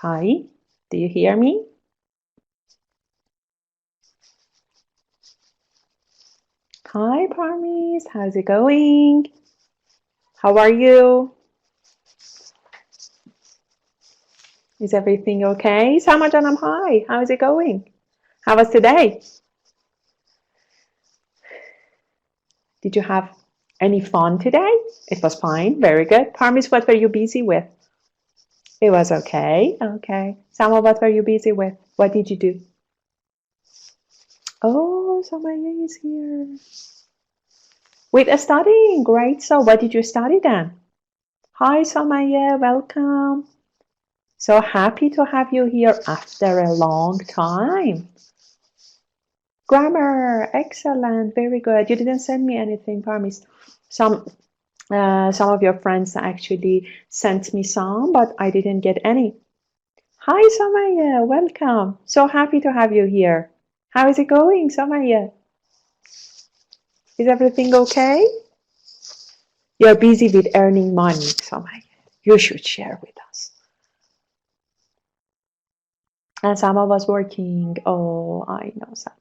Hi, do you hear me? Hi, Parmis. How's it going? How are you? Is everything okay? Sama Janam, hi. How is it going? How was today? Did you have any fun today? It was fine. Very good. Parmis, what were you busy with? It was okay. Okay. Sama, what were you busy with? What did you do? Oh, Samaya is here. With studying. Great. So what did you study then? Hi, Samaya. Welcome. So happy to have you here after a long time. Grammar, excellent, very good. You didn't send me anything, Parmis. Some of your friends actually sent me some, but I didn't get any. Hi, Samaya, welcome. So happy to have you here. How is it going, Samaya? Is everything okay? You're busy with earning money, Samaya. You should share with us. And Sama was working. Oh, I know, Sama.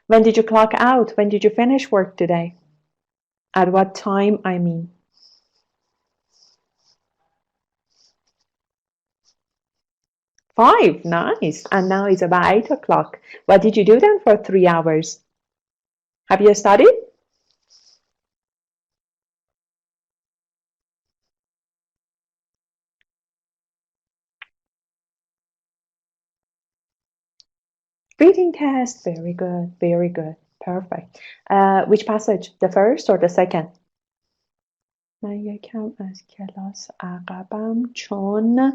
When did you clock out? When did you finish work today? At what time, I mean? 5, nice. And now it's about 8 o'clock. What did you do then for 3 hours? Have you studied? Reading test, very good, very good, perfect. Which passage, the first or the second? من یکم از کلاس عقبم چون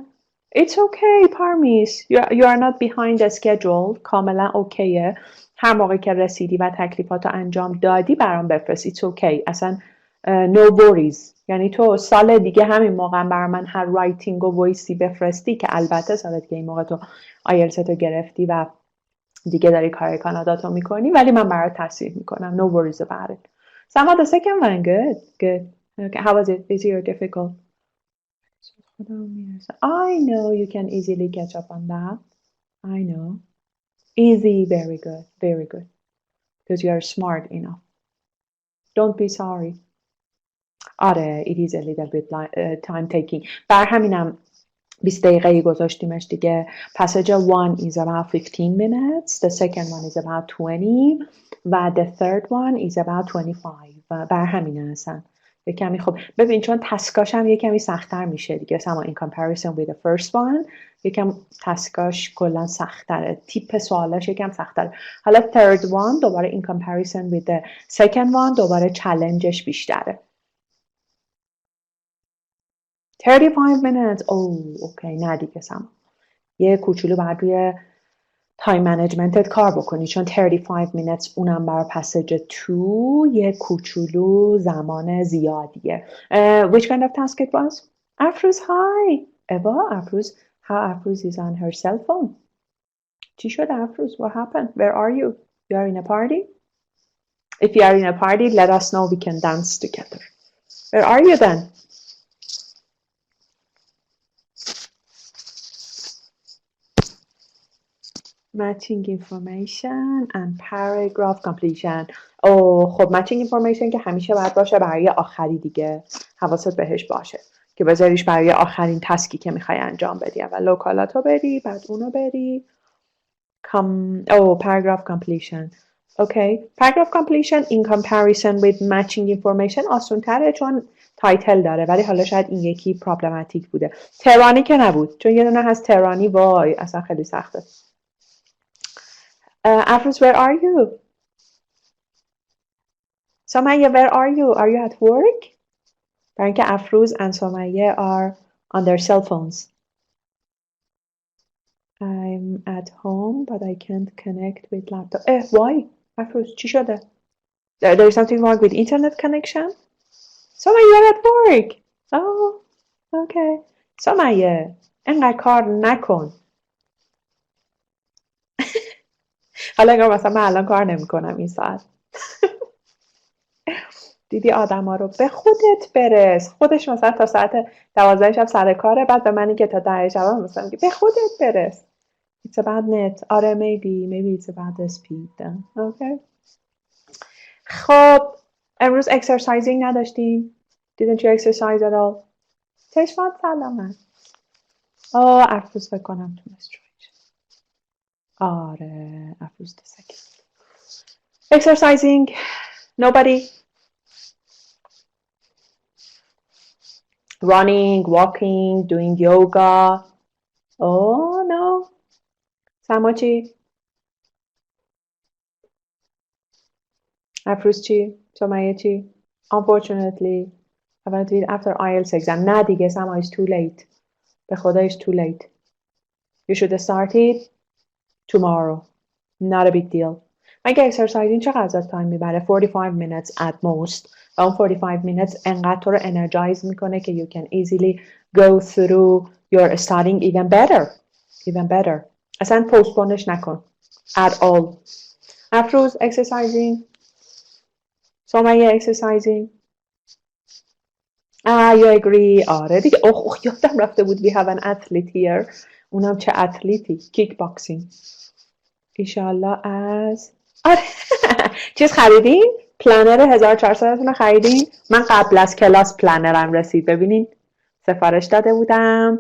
It's okay, Parmis. You are not behind the schedule. کاملا اوکیه. هر موقع که رسیدی و تکلیفات رو انجام دادی برام بفرست. It's okay. اصلا no worries. یعنی تو سال دیگه همین موقع برای من هر رایتینگ و وایسی بفرستی که البته سال دیگه این موقع تو آیلتس تو گرفتی و دیگه داری کار کاناداتو میکنی ولی من برات تصحیح میکنم. No worries about it. Some of the second one, good, good. Okay, how was it? Easy or difficult? I know you can easily catch up on that. I know. Easy, very good, very good. Because you are smart enough. Don't be sorry. آره, it is a little bit time taking. بر همینم 20 دقیقه گذاشتیمش دیگه. Passage 1 is about 15 minutes. The second one is about 20. و the third one is about 25. بر همینه اصلا. یه کمی خب ببین چون تسکاش هم یه کمی سخت‌تر میشه دیگه. سما in comparison with the first one یکم تسکاش کلا سخت‌تره. تیپ سوالاش یکم سخت‌تره. حالا third one دوباره in comparison with the second one دوباره چالنجش بیشتره. 35 minutes. Oh, okay. نه دیگه سما. یه کوچولو بعد روی تایم منیجمنتت کار بکنی چون 35 minutes اونم برای پسیج 2 یه کوچولو زمان زیادیه. Which kind of task it was? Afruz, hi. Eva, Afruz, how Afruz is on her cell phone. چی شد Afruz? What happened? Where are you? You are in a party? If you are in a party, let us know. We can dance together. Where are you then? Matching information and paragraph completion. خب matching information که همیشه باید باشه برای آخری دیگه. حواست بهش باشه که بذاریش برای آخرین تسکی که میخوای انجام بدی. اول لوکالاتو بری بعد اونو بری. Paragraph completion. Okay. Paragraph completion in comparison with matching information آسان تره چون تایتل داره ولی حالا شاید این یکی پرابلماتیک بوده. تهرانی که نبود چون یه دونه هست تهرانی وای اصلا خیلی سخته. Afruz, where are you? Somaya, where are you? Are you at work? برای اینکه Afruz and Somaya are on their cell phones. I'm at home, but I can't connect with laptop. Why? Afruz, چی شده? There is something wrong with internet connection? Somaya, you're at work. Oh, okay. Somaya, انقدر کار نکن. حالا اگر مثلا من الان کار نمی کنم این ساعت. دیدی آدم ها رو به خودت برس. خودش مثلا تا ساعت 12 شب سر کاره، بعد به منی که تا 10 شب هم مثلا به خودت برس. It's about net. آره maybe it's about the speed. Okay. خب امروز exercising نداشتیم. Didn't you exercise at all? چشمات سلامت. افروز فکر کنم تونست جویش. آره افروز دستکی. Exercising. Nobody. Running, walking, doing yoga. Oh no. سما چی؟ افروز چی؟ سمیه چی؟ Unfortunately, I want to do it after IELTS exam. نه دیگه سما, it's too late. به خدا it's too late. You should start it tomorrow. Not a big deal. مگه اکسرسایزینگ چقدر از تایم میبره؟ 45 minutes at most. و اون 45 minutes انقدر تو رو energize میکنه که you can easily go through your studying even better. Even better. اصلا postponeش نکن. At all. افروز exercising. سمیه exercising. You agree. آره دیگه. یادم رفته بود we have an athlete here. اونم چه اتلیتی؟ kickboxing. ایشالله از آره چیز خریدین؟ پلنر 1400 رو خریدین؟ من قبل از کلاس پلنرم رسید. ببینین سفارش داده بودم.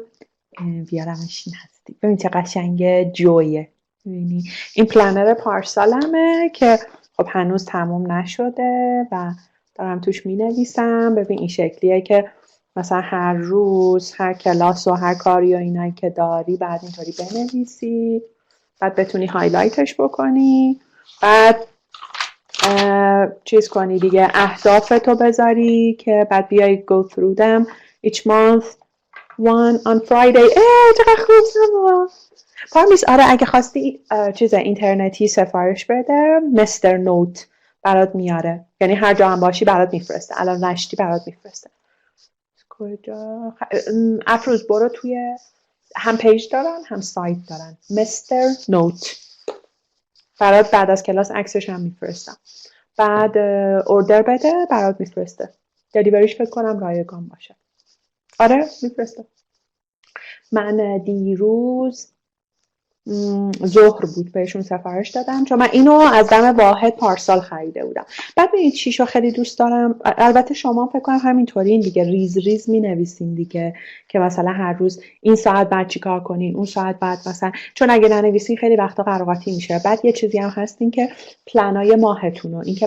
بیارمش نزدیک. ببین چه قشنگه. جویه. ببینی این پلنر پارسالمه که خب هنوز تموم نشده و دارم توش می نویسم. ببین این شکلیه که مثلا هر روز هر کلاس و هر کاری و اینایی که داری بعد اینطوری بنویسی، بعد بتونی هایلایتش بکنی، بعد چیز کنی دیگه، اهدافتو بذاری که بعد بیای go through them each month one on Friday. چقدر خوب سما. پارمیس آره اگه خواستی چیز اینترنتی سفارش بده مستر نوت برات میاره، یعنی هر جا هم باشی برات میفرسته. الان نشتی برات میفرسته. کجا افروز برو توی هم پیج دارن هم سایت دارن مستر نوت برات بعد از کلاس عکسش هم میفرستم. بعد اوردر بده برات میفرسته. دلیوریش فکر کنم رایگان باشه. آره میفرسته. من دیروز ظهر بود بهشون سفارش دادم چون من اینو از دم واحد پارسال خریده بودم. بعد ببینید چیشو خیلی دوست دارم. البته شما فکر کنم همینطورین دیگه، ریز ریز می نویسین دیگه که مثلا هر روز این ساعت بعد چی کار کنین، اون ساعت بعد مثلا، چون اگه ننویسین خیلی وقتا قراقاتی میشه. بعد یه چیزی هم هستین که پلنای ماهتونو، این که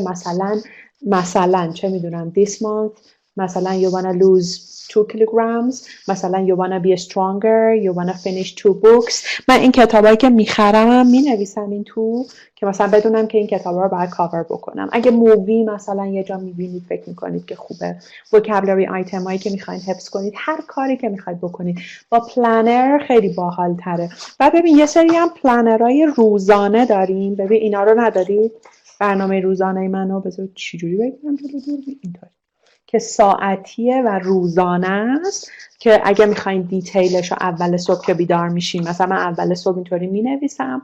مثلا چه میدونم this month مثلا you wanna lose 2 kilograms، مثلا you wanna be stronger، you wanna finish 2 books. من این کتابایی که میخرم می نویسم این تو که مثلا بدونم که این کتابا رو باید کاور بکنم. اگه مووی مثلا یه جا میبینید فکر میکنید که خوبه، vocabulary item هایی که میخواین حفظ کنید، هر کاری که میخواید بکنید با پلنر خیلی باحال تره. بعد ببین یه سری هم پلنرهای روزانه داریم. ببین اینا رو ندارید؟ برنامه روزانه منو بذار چجوری بگم جلو دور اینطوری که ساعتیه و روزانه است که اگه میخواین دیتیلش رو اول صبح که بیدار میشین، مثلا من اول صبح اینطوری مینویسم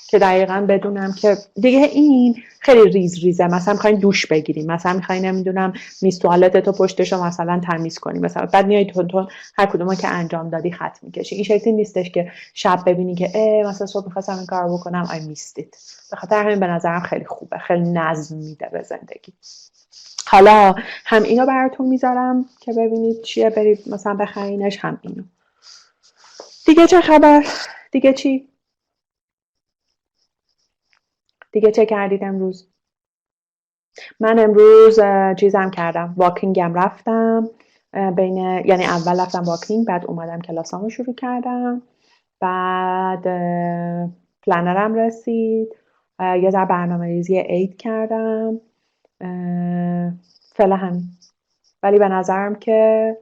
که دقیقاً بدونم که دیگه این خیلی ریز ریزه. مثلا میخواین دوش بگیریم، مثلا میخواین نمیدونم میز توالتتو پشتشو مثلا تمیز کنی، مثلا بعد میای تون هر کدومو که انجام دادی خط میکشی. این شکلی نیستش که شب ببینی که مثلا صبح میخواستم این کارو بکنم میستید. به خاطر همین به نظرم خیلی خوبه، خیلی نظم میده به زندگی. حالا هم اینو براتون میذارم که ببینید چیه، برید مثلا بخرینش، هم اینو. دیگه چه خبر؟ دیگه چی؟ دیگه چه کردید امروز؟ من امروز چیزم کردم، واکینگم رفتم. یعنی اول رفتم واکینگ، بعد اومدم کلاسامو شروع کردم، بعد پلنرم رسید، یه ذره برنامه‌ریزی عید کردم. فعلا همین. ولی به نظرم که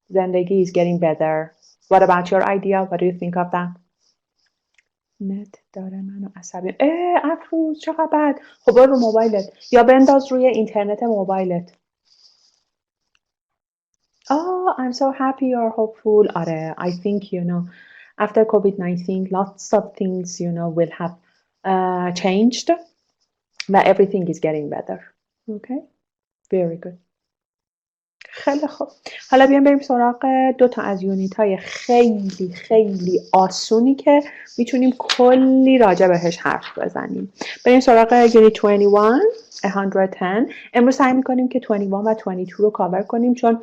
زندگی is getting better. What about your idea? What do you think of that? نت داره منو عصبی. افروز چقدر بد. خب برو رو موبایلت یا بنداز روی اینترنت موبایلت. I'm so happy you're hopeful. آره I think after COVID-19 lots of things will have changed but everything is getting better. Okay? Very good. خیلی خوب. حالا بیایم بریم سراغ 2 تا از یونیت های خیلی خیلی آسونی که میتونیم کلی راجع بهش حرف بزنیم. بریم سراغ یونیت 21 110. امروز سعی میکنیم که 21 و 22 رو کاور کنیم چون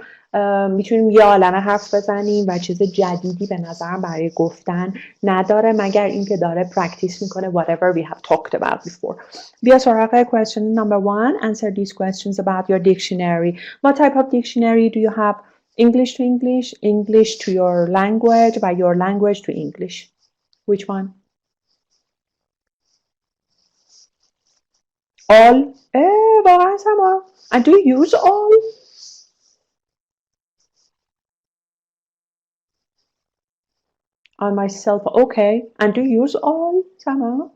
میتونیم یه عالمه حرف بزنیم و چیز جدیدی به نظرم برای گفتن نداره مگر اینکه داره پرکتیس میکنه whatever we have talked about before. بیا سراغ question number 1. Answer these questions about your dictionary. What type of dictionary do you have? English to English, English to your language, by your language to English. Which one? All? واقعا سما. And do you use all? On myself, okay. And do you use all, Sama?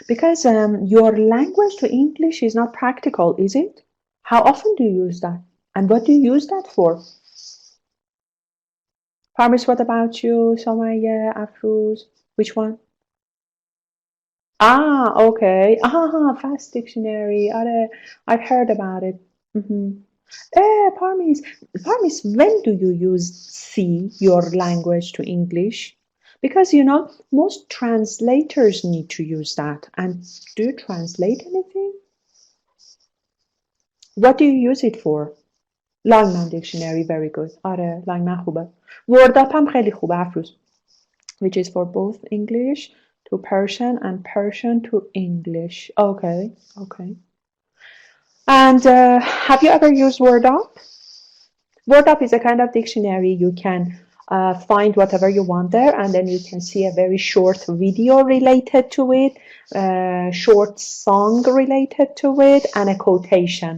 Because your language to English is not practical, is it? How often do you use that? And what do you use that for? Parmis, what about you, Somaya, Afruz? Which one? Ah, okay. Fast dictionary. I've heard about it. Parmis, when do you use C, your language to English? Because, you know, most translators need to use that. And do you translate anything? What do you use it for? Langman dictionary, very good. Langman خوبه. Word up هم خیلی خوبه افروز. Which is for both English to Persian and Persian to English. Okay. And have you ever used Word Up? Word Up is a kind of dictionary. You can find whatever you want there, and then you can see a very short video related to it, short song related to it, and a quotation.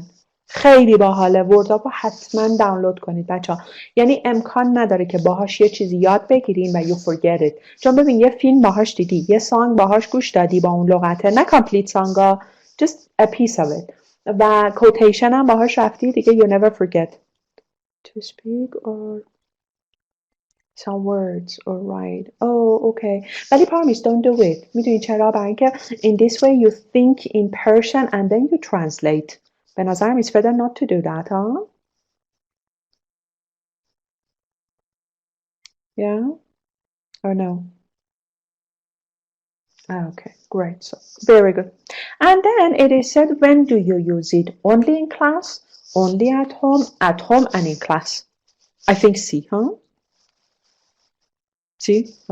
خیلی باحاله. ورد آپ رو حتما دانلود کنید بچه ها. یعنی امکان نداره که باهاش یه چیزی یاد بگیرین و you forget it. چون ببین یه فیلم باهاش دیدی، یه سانگ باهاش گوش دادی با اون لغته، نه کامپلیت سانگا، just a piece of it. و quotation هم باهاش رفتی دیگه you never forget. To speak or some words or write. Oh, okay. ولی promise don't do it. میدونی چرا؟ برای اینکه in this way you think in Persian and then you translate. به نظرم it's better not to do that, huh? Yeah? Or no? Okay, great. So, very good. And then it is said, when do you use it? Only in class? Only at home and in class? I think C, huh? C?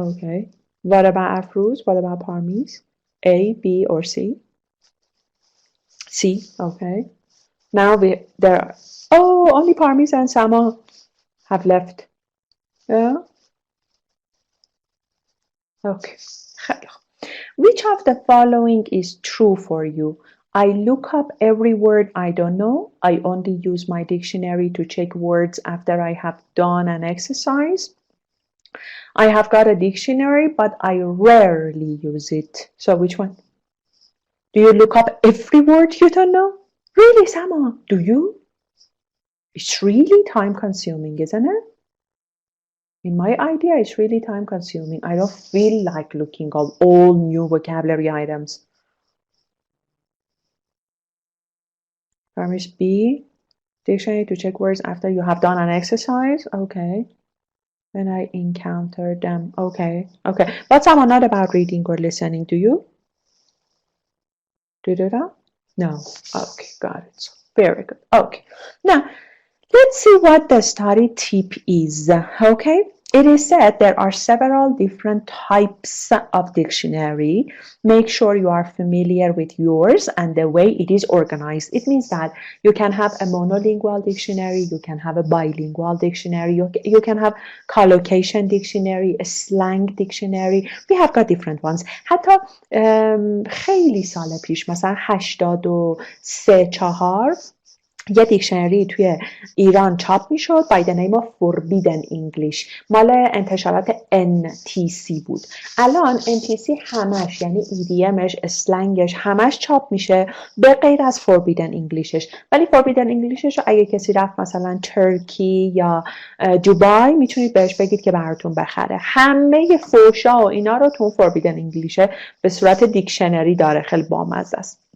Okay. What about Afruz? What about Parmis? A, B, or C? C, okay. Now there are, only Parmis and Sama have left. Yeah? Okay. Which of the following is true for you? I look up every word I don't know. I only use my dictionary to check words after I have done an exercise. I have got a dictionary, but I rarely use it. So which one? Do you look up every word you don't know? Really, Sama? Do you? It's really time consuming, isn't it? In my idea, it's really time consuming. I don't feel like looking up all new vocabulary items. Parameter B, dictionary to check words after you have done an exercise. Okay. When I encounter them. Okay. But Sama, not about reading or listening, do you? Do you do that? No. Okay, got it. So, very good. Okay. Now, let's see what the study tip is. Okay. It is said there are several different types of dictionary. Make sure you are familiar with yours and the way it is organized. It means that you can have a monolingual dictionary, you can have a bilingual dictionary, you can have collocation dictionary, a slang dictionary. We have got different ones. حتی خیلی سال پیش مثلا 83-4 یه دیکشنری توی ایران چاپ میشد by the name of Forbidden English مال انتشارات NTC بود. الان NTC همش یعنی EDMش اسلنگش همش چاپ میشه به غیر از Forbidden Englishش. ولی Forbidden Englishش رو اگه کسی رفت مثلا ترکی یا دوبای میتونید بهش بگید که براتون بخره. همه فوشا و اینا رو تو Forbidden English به صورت دیکشنری داره. خیلی بامزه است.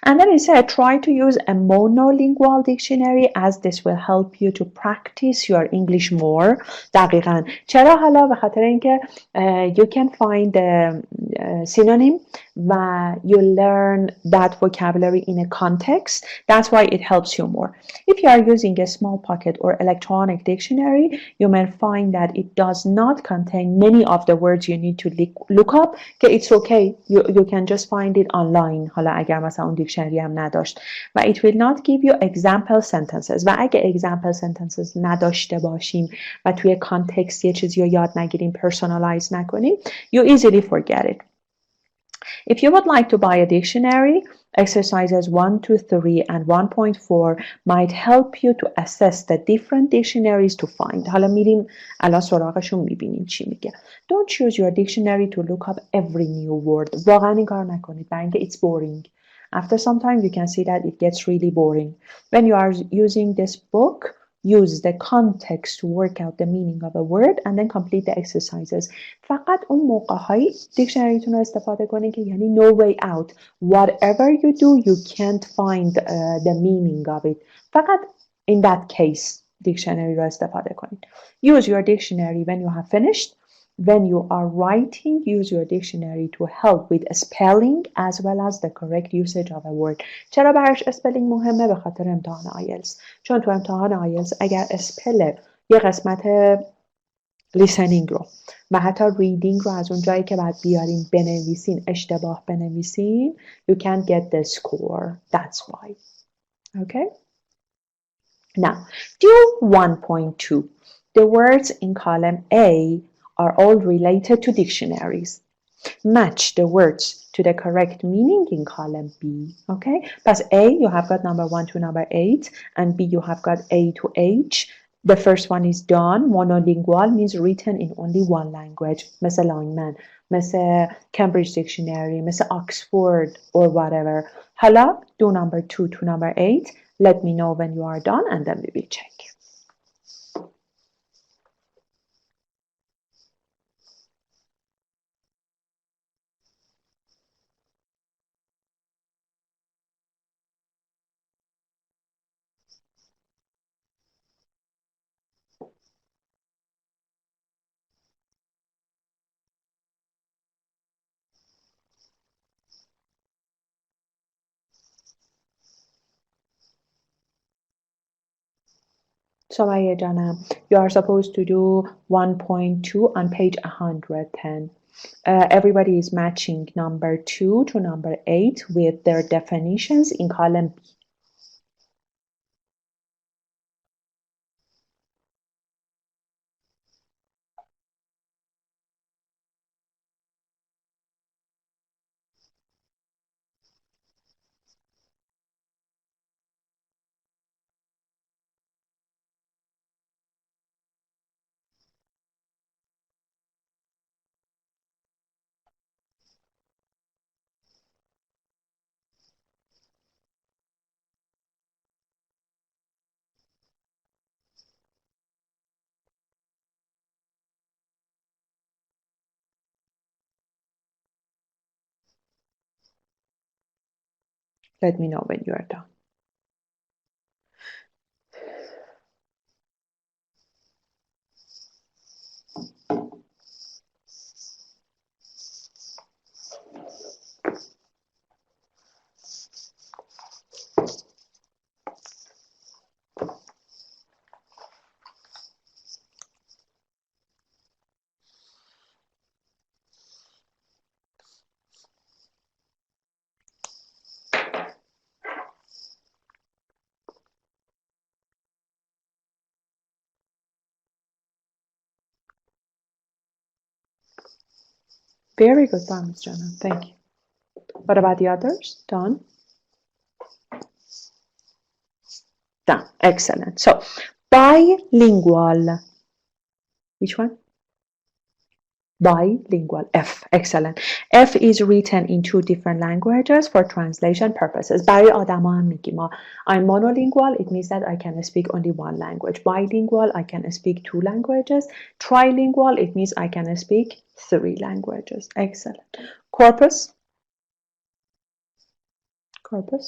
And then it said, try to use a monolingual dictionary as this will help you to practice your English more. دقیقاً. چرا حالا؟ به خاطر اینکه you can find the synonym و you learn that vocabulary in a context. That's why it helps you more. If you are using a small pocket or electronic dictionary, you may find that it does not contain many of the words you need to look up. It's okay. You can just find it online. حالا اگر مثلا اون دیکشنری هم نداشت و it will not give you example sentences و اگه example sentences نداشته باشیم و توی کانتکست یه چیزی رو یاد نگیریم personalize نکنیم you easily forget it. If you would like to buy a dictionary, exercises 1 to 3 and 1.4 might help you to assess the different dictionaries to find. حالا میریم الان سراغشون میبینیم چی میگه. Don't choose your dictionary to look up every new word. واقعا این کار نکنید برای اینکه it's boring. After some time you can see that it gets really boring. When you are using this book, use the context to work out the meaning of a word and then complete the exercises. فقط اون موقع‌های دیکشنریتون رو استفاده کنید که یعنی no way out. Whatever you do, you can't find the meaning of it. فقط in that case دیکشنری رو استفاده کنید. Use your dictionary when you have finished. When you are writing, use your dictionary to help with spelling as well as the correct usage of a word. چرا براش اسپلینگ مهمه؟ به خاطر امتحان آیلتس. چون تو امتحان آیلتس اگر اسپل یه قسمت لیسنینگ رو و حتی ریدینگ رو از اون جایی که باید بیارین بنویسین اشتباه بنویسین you can't get the score. That's why. Okay? Now, do 1.2. The words in column A are all related to dictionaries. Match the words to the correct meaning in column B. Okay? Plus A, you have got number 1 to number 8, and B, you have got A to H. The first one is done. Monolingual means written in only one language. مثل Langman, مثل Cambridge Dictionary, مثل Oxford, or whatever. حالا, do number 2 to number 8. Let me know when you are done, and then we will check. Soraya Janam, you are supposed to do 1.2 on page 110. Everybody is matching number 2 to number 8 with their definitions in column B. Let me know when you are done. Very good, Ms. Jana. Thank you. What about the others? Done? Done. Excellent. So, bilingual. Which one? Bilingual. F. Excellent. F is written in 2 different languages for translation purposes. برای آدما هم میگیم ما I'm monolingual. It means that I can speak only one language. Bilingual, I can speak 2 languages. Trilingual, it means I can speak 3 languages. Excellent. Corpus. corpus.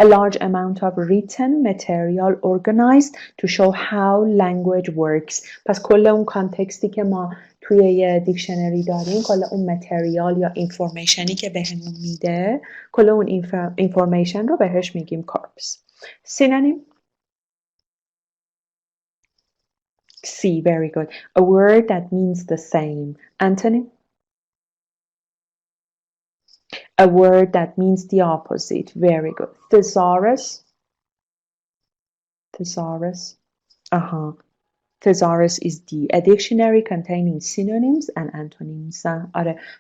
A large amount of written material organized to show how language works. پس کل اون کانتکستی که ما توی یه دیکشنری داریم، کل اون متریال یا اینفورمیشنی که بهمون میده، کل اون اینفورمیشن رو بهش میگیم corpus. Synonym. C, very good. A word that means the same. Antonym. A word that means the opposite. Very good. Thesaurus. Thesaurus. Thesaurus is a dictionary containing synonyms and antonyms.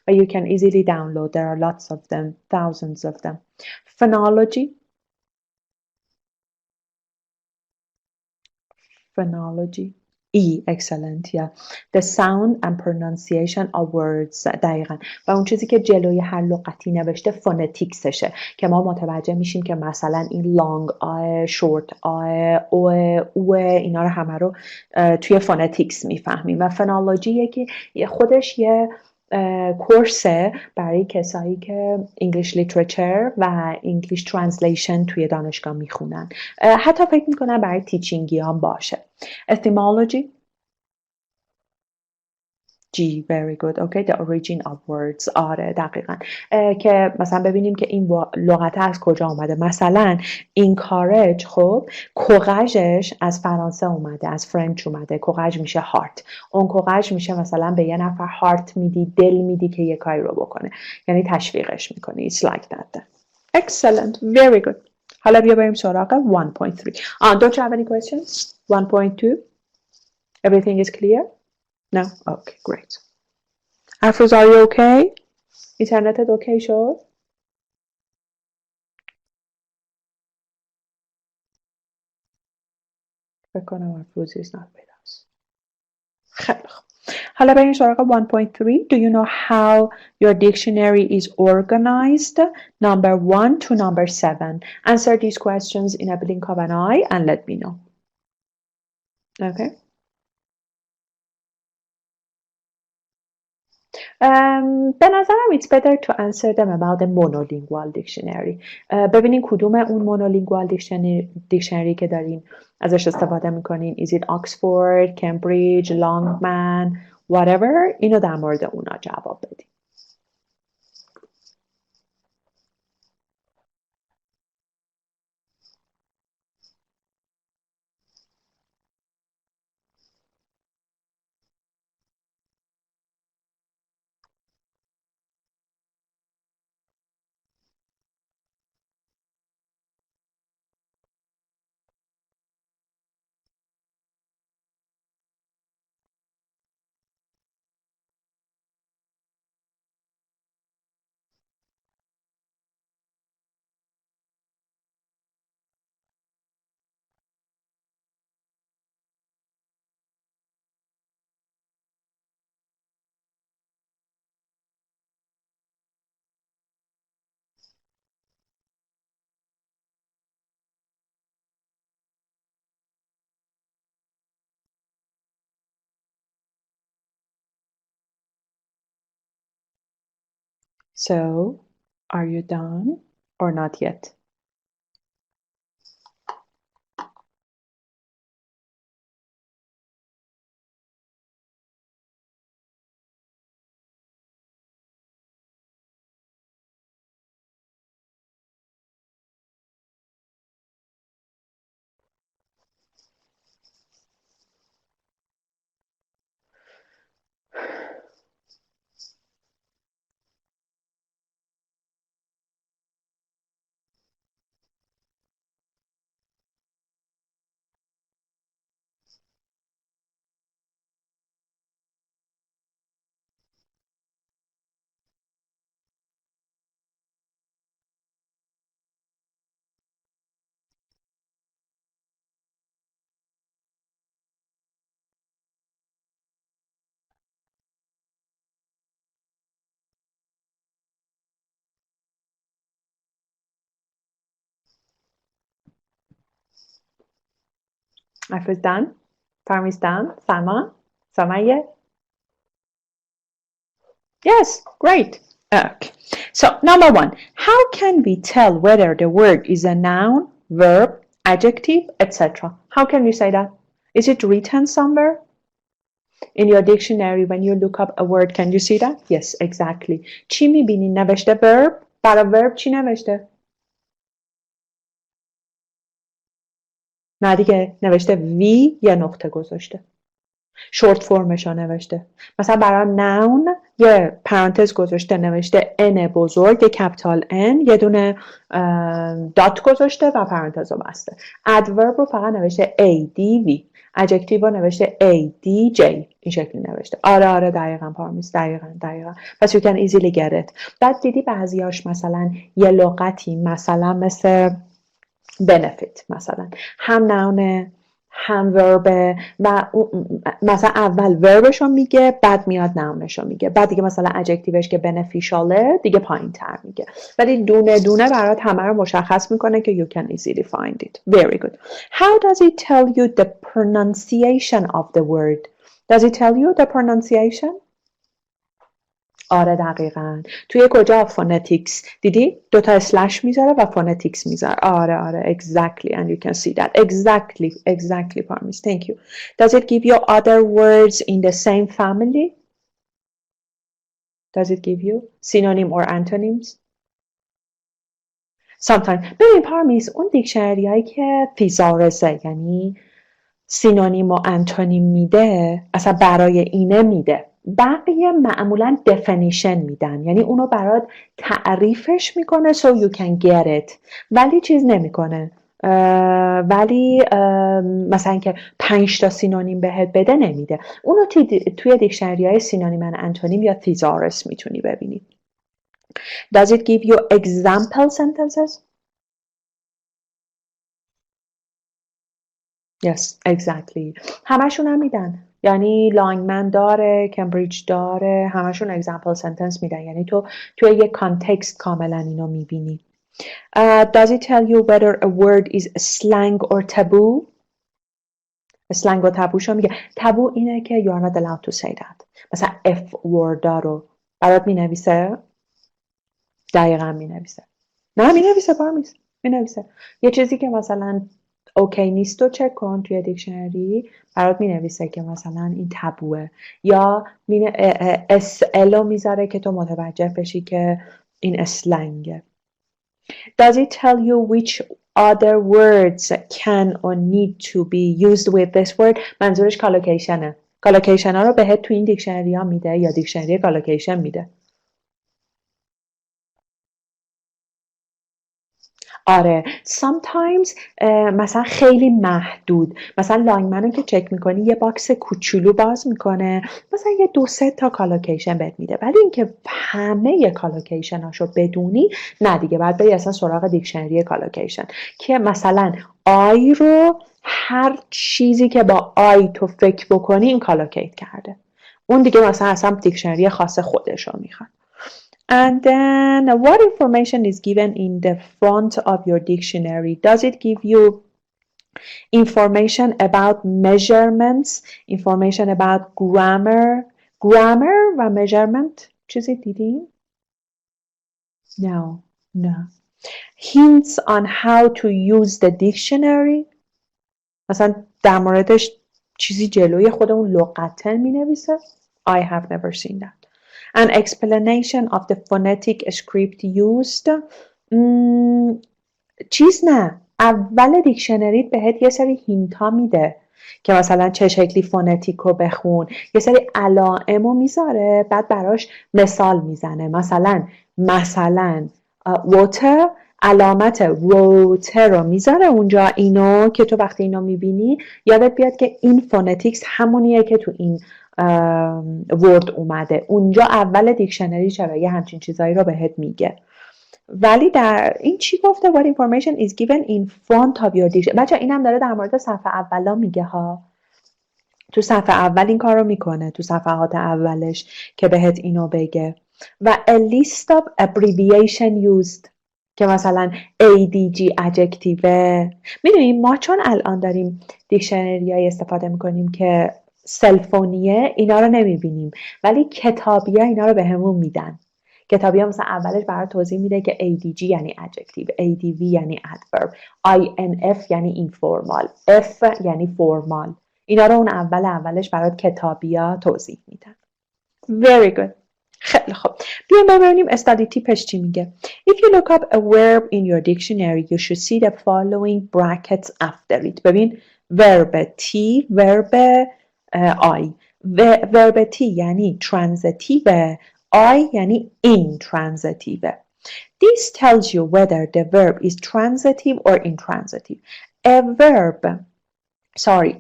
But you can easily download. There are lots of them, thousands of them. Phonology. Phonology. E, excellent, yeah. The sound and pronunciation of words. دقیقا. و اون چیزی که جلوی هر لغتی نوشته فونتیکسشه که ما متوجه میشیم که مثلا این لانگ آ، شورت آ، او اینا رو همه رو توی فونتیکس میفهمیم. و فنولوژی که خودش یه کورسه برای کسایی که انگلیش لیترچر و انگلیش ترنسلیشن توی دانشگاه میخونن. حتی فکر میکنم برای تیچینگی هم باشه. Etymology. G, very good. Okay, the origin of words. آره دقیقاً. که مثلا ببینیم که این لغت از کجا اومده. مثلا encourage، خب کوغژش از فرانسه اومده، از فرنچ اومده. کوغژ میشه هارت. اون کوغژ میشه مثلا به یه نفر هارت میدی، دل میدی که یه کاری رو بکنه. یعنی تشویقش میکنی. It's like that. Excellent. Very good. حالا بیا بریم سراغ 1.3. Don't you have any questions? 1.2. Everything is clear? No? Okay, great. Afros, are you okay? Interneted okay شد؟ فکر کنم افروز is not with us. خیلی خوب. حالا بریم سراغ 1.3. Do you know how your dictionary is organized? Number 1 to number 7. Answer these questions in a blink of an eye and let me know. Okay? به نظرم it's better to answer them about the monolingual dictionary. ببینین کدوم اون monolingual dictionary که داریم ازش استفاده میکنین. Is it Oxford, Cambridge, Longman, whatever. اینو در مورد اونا جواب بدین. So, are you done or not yet? F is done. Farm is done. Sama? Samaye? Yes, great. Okay. So, number one, how can we tell whether the word is a noun, verb, adjective, etc.? How can you say that? Is it written somewhere? In your dictionary, when you look up a word, can you see that? Yes, exactly. چی میبینی؟ نوشته verb. برای verb چی نوشته؟ نه دیگه، نوشته وی یه نقطه گذاشته. شورت فرمش ها نوشته. مثلا برای نون یه پرانتز گذاشته، نوشته ان بزرگ، یه کپیتال ان، یه دونه دات گذاشته و پرانتز رو بسته. ادورب رو فقط نوشته ADV. ادجکتیو رو نوشته ADJ. این شکلی نوشته. آره دقیقاً پارمیس، دقیقاً. پس you can easily get it. بعد دیدی بعضیاش مثلا یه لغتی مثلا مثل benefit مثلا هم نونه هم وربه و مثلا اول وربشو میگه بعد میاد نونشو میگه، بعد دیگه مثلا ادجکتیوش که بنفیشاله دیگه پایین تر میگه، ولی دونه دونه برات همه رو مشخص میکنه که you can easily find it. Very good. How does it tell you the pronunciation of the word? Does it tell you the pronunciation? آره دقیقاً. توی کجا؟ فونتیکس. دیدی؟ دوتا اسلش میذاره و فونتیکس میذاره. آره exactly, and you can see that. Exactly Parmis. Thank you. Does it give you other words in the same family? Does it give you synonym or antonyms? Sometimes. ببین پارمیس، اون دیکشنری هایی که تیزارسه یعنی سینونیم و انتونیم میده، اصلا برای اینه میده، بقیه معمولا definition میدن، یعنی اونو برات تعریفش میکنه so you can get it، ولی چیز نمیکنه، ولی مثلا که 5 تا سینونیم بهت بده نمیده. اونو توی دیکشنری های سینونیم و انتونیم یا تیزارس میتونی ببینی. Does it give you example sentences? Yes, exactly. همشون هم میدن. یعنی لانگمن داره، کمبریج داره، همشون example sentence میدن. یعنی تو توی یک کانتکست کاملا اینو میبینی. Does it tell you whether a word is slang or taboo? slang و تابوشو میگه. تابو اینه که you are not allowed to say that. مثلا F word رو برات مینویسه؟ دقیقا مینویسه. نه مینویسه پارمیس. مینویسه. یه چیزی که مثلا اوکی نیست رو چک کن توی دیکشنری، برات مینویسه که مثلا این تابوه، یا SL رو میذاره که تو متوجه بشی که این اسلنگه. Does it tell you which other words can or need to be used with this word? منظورش کالوکیشنه. کالوکیشن ها رو بهت تو این دیکشنری ها میده یا دیکشنری کالوکیشن میده؟ آره sometimes مثلا خیلی محدود، مثلا لانگمن که چک میکنی یه باکس کوچولو باز میکنه، مثلا یه 2-3 تا کالوکیشن بهت میده، ولی اینکه همه کالوکیشن هاشو بدونی نه دیگه، بعد بری اصلا سراغ دیکشنری کالوکیشن که مثلا آی رو هر چیزی که با آی تو فکر بکنی این کالوکیت کرده، اون دیگه مثلا اصلا دیکشنری خاص خودشو میخواد. And then what information is given in the front of your dictionary? Does it give you information about measurements, information about grammar و measurement چیزی دیدیم؟ No. Hints on how to use the dictionary. مثلا در موردش چیزی جلوی خودمون لغتن می نویسه؟ I have never seen that. An explanation of the phonetic script used. چیز نه، اول دیکشنریت بهت یه سری هینت ها میده که مثلا چه شکلی فونتیک رو بخون، یه سری علائم رو میذاره، بعد براش مثال میزنه، مثلا water، علامت water رو میذاره اونجا، اینو که تو وقتی اینو میبینی یادت بیاد که این فونتیکس همونیه که تو این ورد اومده، اونجا اول دیکشنری چرا یه همچین چیزایی رو بهت میگه. ولی در این چی گفته؟ what information is given in front of your dictionary. بچه اینم داره در مورد صفحه اولا میگه ها، تو صفحه اول این کار رو میکنه، تو صفحات اولش که بهت اینو بگه. و a list of abbreviation used که مثلا ADG adjective. میدونیم ما چون الان داریم دیکشنری های استفاده میکنیم که سلفونیه، اینا رو نمیبینیم، ولی کتابی ها اینا رو به همون میدن کتابی ها مثلا اولش برای توضیح میده که ADG یعنی adjective، ADV یعنی adverb، INF یعنی informal، F یعنی formal. اینا رو اون اولش برای کتابی ها توضیح میدن. Very good. خیلی خوب. بیایم ببینیم استادی تیپش چی میگه. If you look up a verb in your dictionary, you should see the following brackets after it. ببین verb T, verb I. verb T یعنی transitive, I یعنی intransitive. This tells you whether the verb is transitive or intransitive.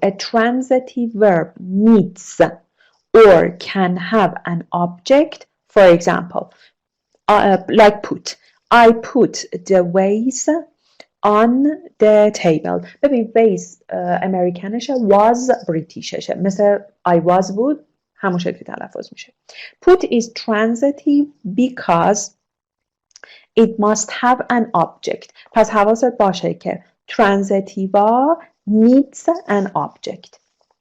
A transitive verb needs or can have an object, for example, like put. I put the vase on the table. ببین vase امریکنشه، was بریتیششه، مثل I was بود همون شکلی تلفظ میشه. Put is transitive because it must have an object. پس حواست باشه که transitive needs an object.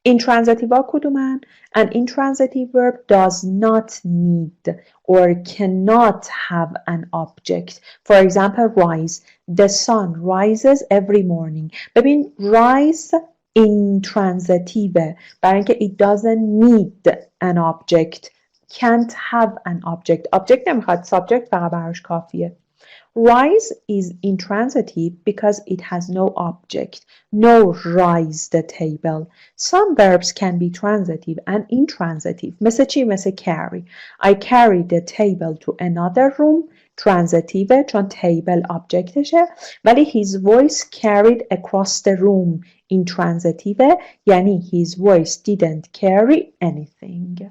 Intransitive کدومن؟ An intransitive verb does not need or cannot have an object. For example, rise. The sun rises every morning. ببین rise intransitive برای اینکه it doesn't need an object. Can't have an object. Object نمیخواد. Subject فقط براش کافیه. Rise is intransitive because it has no object. No rise the table. Some verbs can be transitive and intransitive. مثل چی؟ مثل carry. I carry the table to another room. Transitive چون table objectشه ولی his voice carried across the room. Intransitive یعنی his voice didn't carry anything.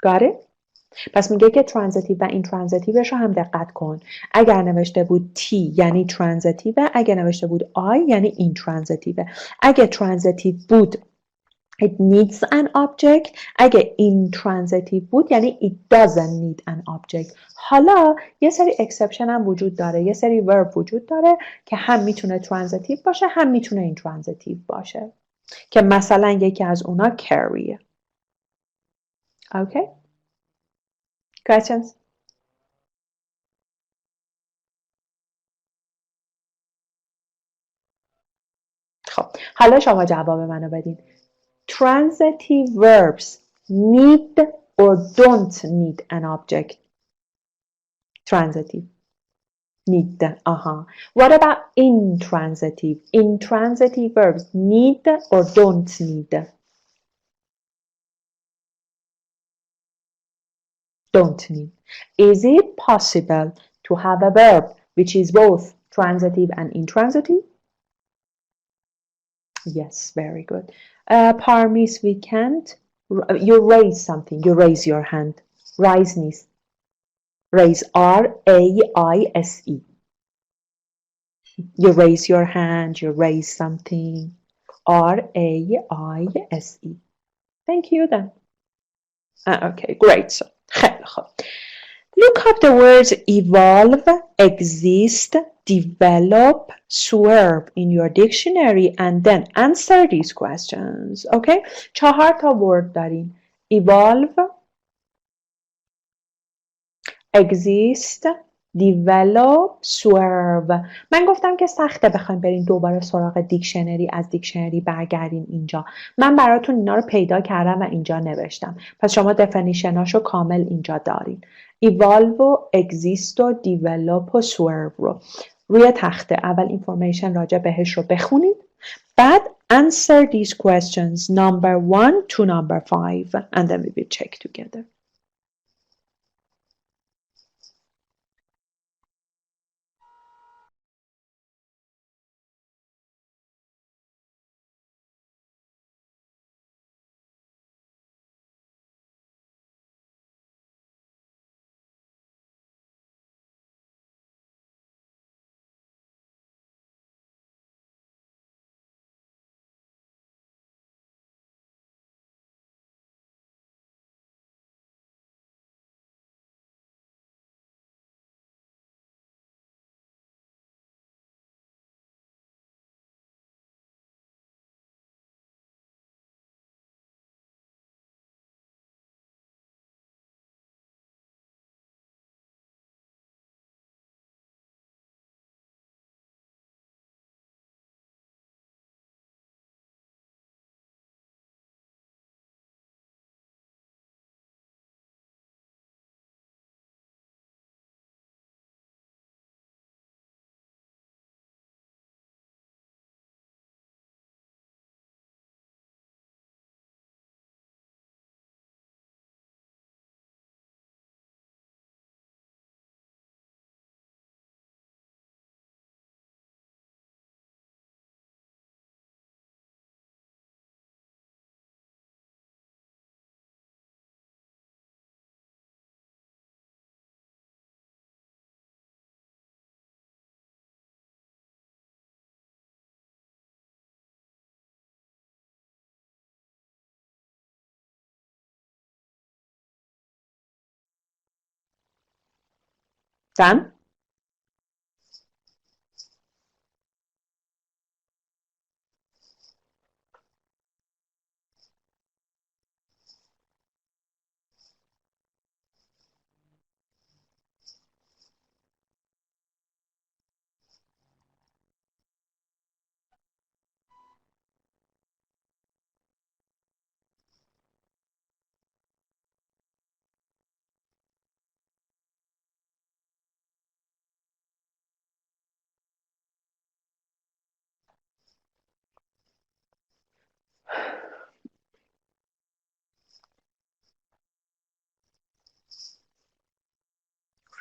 Got it? پس میگه که ترانزیتیو و اینترانزیتیوش رو هم دقت کن. اگر نوشته بود T یعنی ترانزیتیو، اگر نوشته بود I یعنی اینترانزیتیو. اگه ترانزیتیو بود it needs an object، اگه intransitive بود یعنی it doesn't need an object. حالا یه سری exception هم وجود داره، یه سری verb وجود داره که هم میتونه ترانزیتیو باشه هم میتونه اینترانزیتیو باشه که مثلا یکی از اونا carry. Okay? Questions? خب حالا شما جواب منو بدین. Transitive verbs need or don't need an object. Transitive. Need. What about intransitive? Intransitive verbs need or don't need? Don't need. Is it possible to have a verb which is both transitive and intransitive? Yes, very good. Parmis, we can't. You raise something. You raise your hand. Rise نیست. Raise R-A-I-S-E. You raise your hand. You raise something. R-A-I-S-E. Thank you then. Okay, great. So, خیلی خوب. Look up the words evolve, exist, develop, swerve in your dictionary and then answer these questions. Okay? 4 تا word داریم. Evolve, exist, develop, swerve. من گفتم که سخته بخوایم بریم دوباره سراغ دیکشنری، از دیکشنری برگردیم اینجا. من براتون اینا رو پیدا کردم و اینجا نوشتم. پس شما دفینیشناشو کامل اینجا دارین. evolve و exist و develop و swerve رو روی تخته اول information راجع بهش رو بخونید. بعد answer these questions number 1 to number 5 and then we will check together. Done?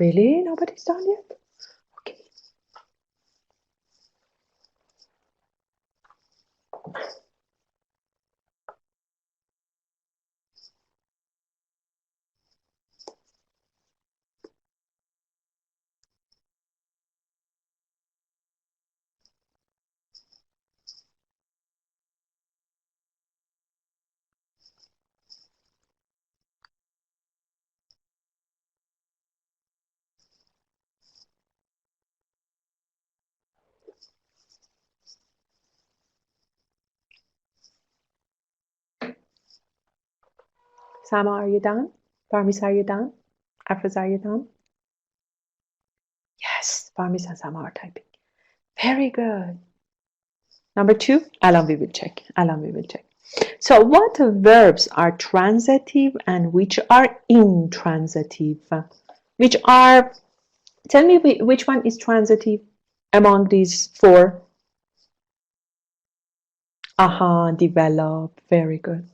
Really? Nobody's done yet? Okay. Sama, are you done? Parmis, are you done? Afroz, are you done? Yes, Parmis and Sama are typing. Very good. Number 2, Alan, we will check. So what verbs are transitive and which are intransitive? Which are, tell me which one is transitive among these 4? Develop. Very good.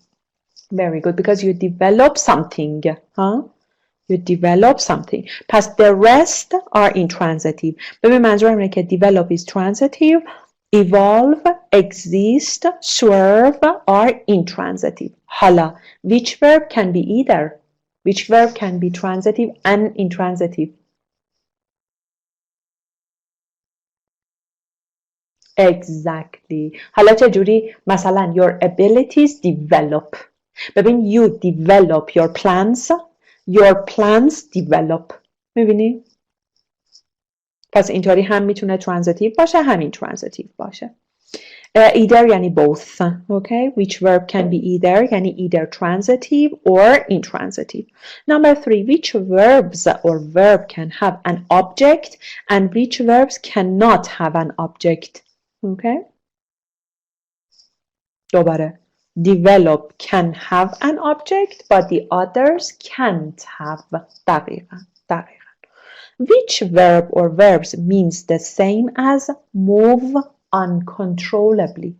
Very good, because you develop something. You develop something. پس the rest are intransitive. ببین منظورم اینه که develop is transitive, evolve, exist, swerve are intransitive. حالا which verb can be either? Which verb can be transitive and intransitive? Exactly. حالا چجوری؟ مثلا your abilities develop. ببین you develop your plans develop. میبینی؟ پس اینطوری هم میتونه transitive باشه، همین transitive باشه. Either یعنی both. Okay? Which verb can be either یعنی either transitive or intransitive. Number 3, which verbs or verb can have an object and which verbs cannot have an object. Okay? دوباره. Develop can have an object but the others can't have. دقیقاً. Which verb or verbs means the same as move uncontrollably?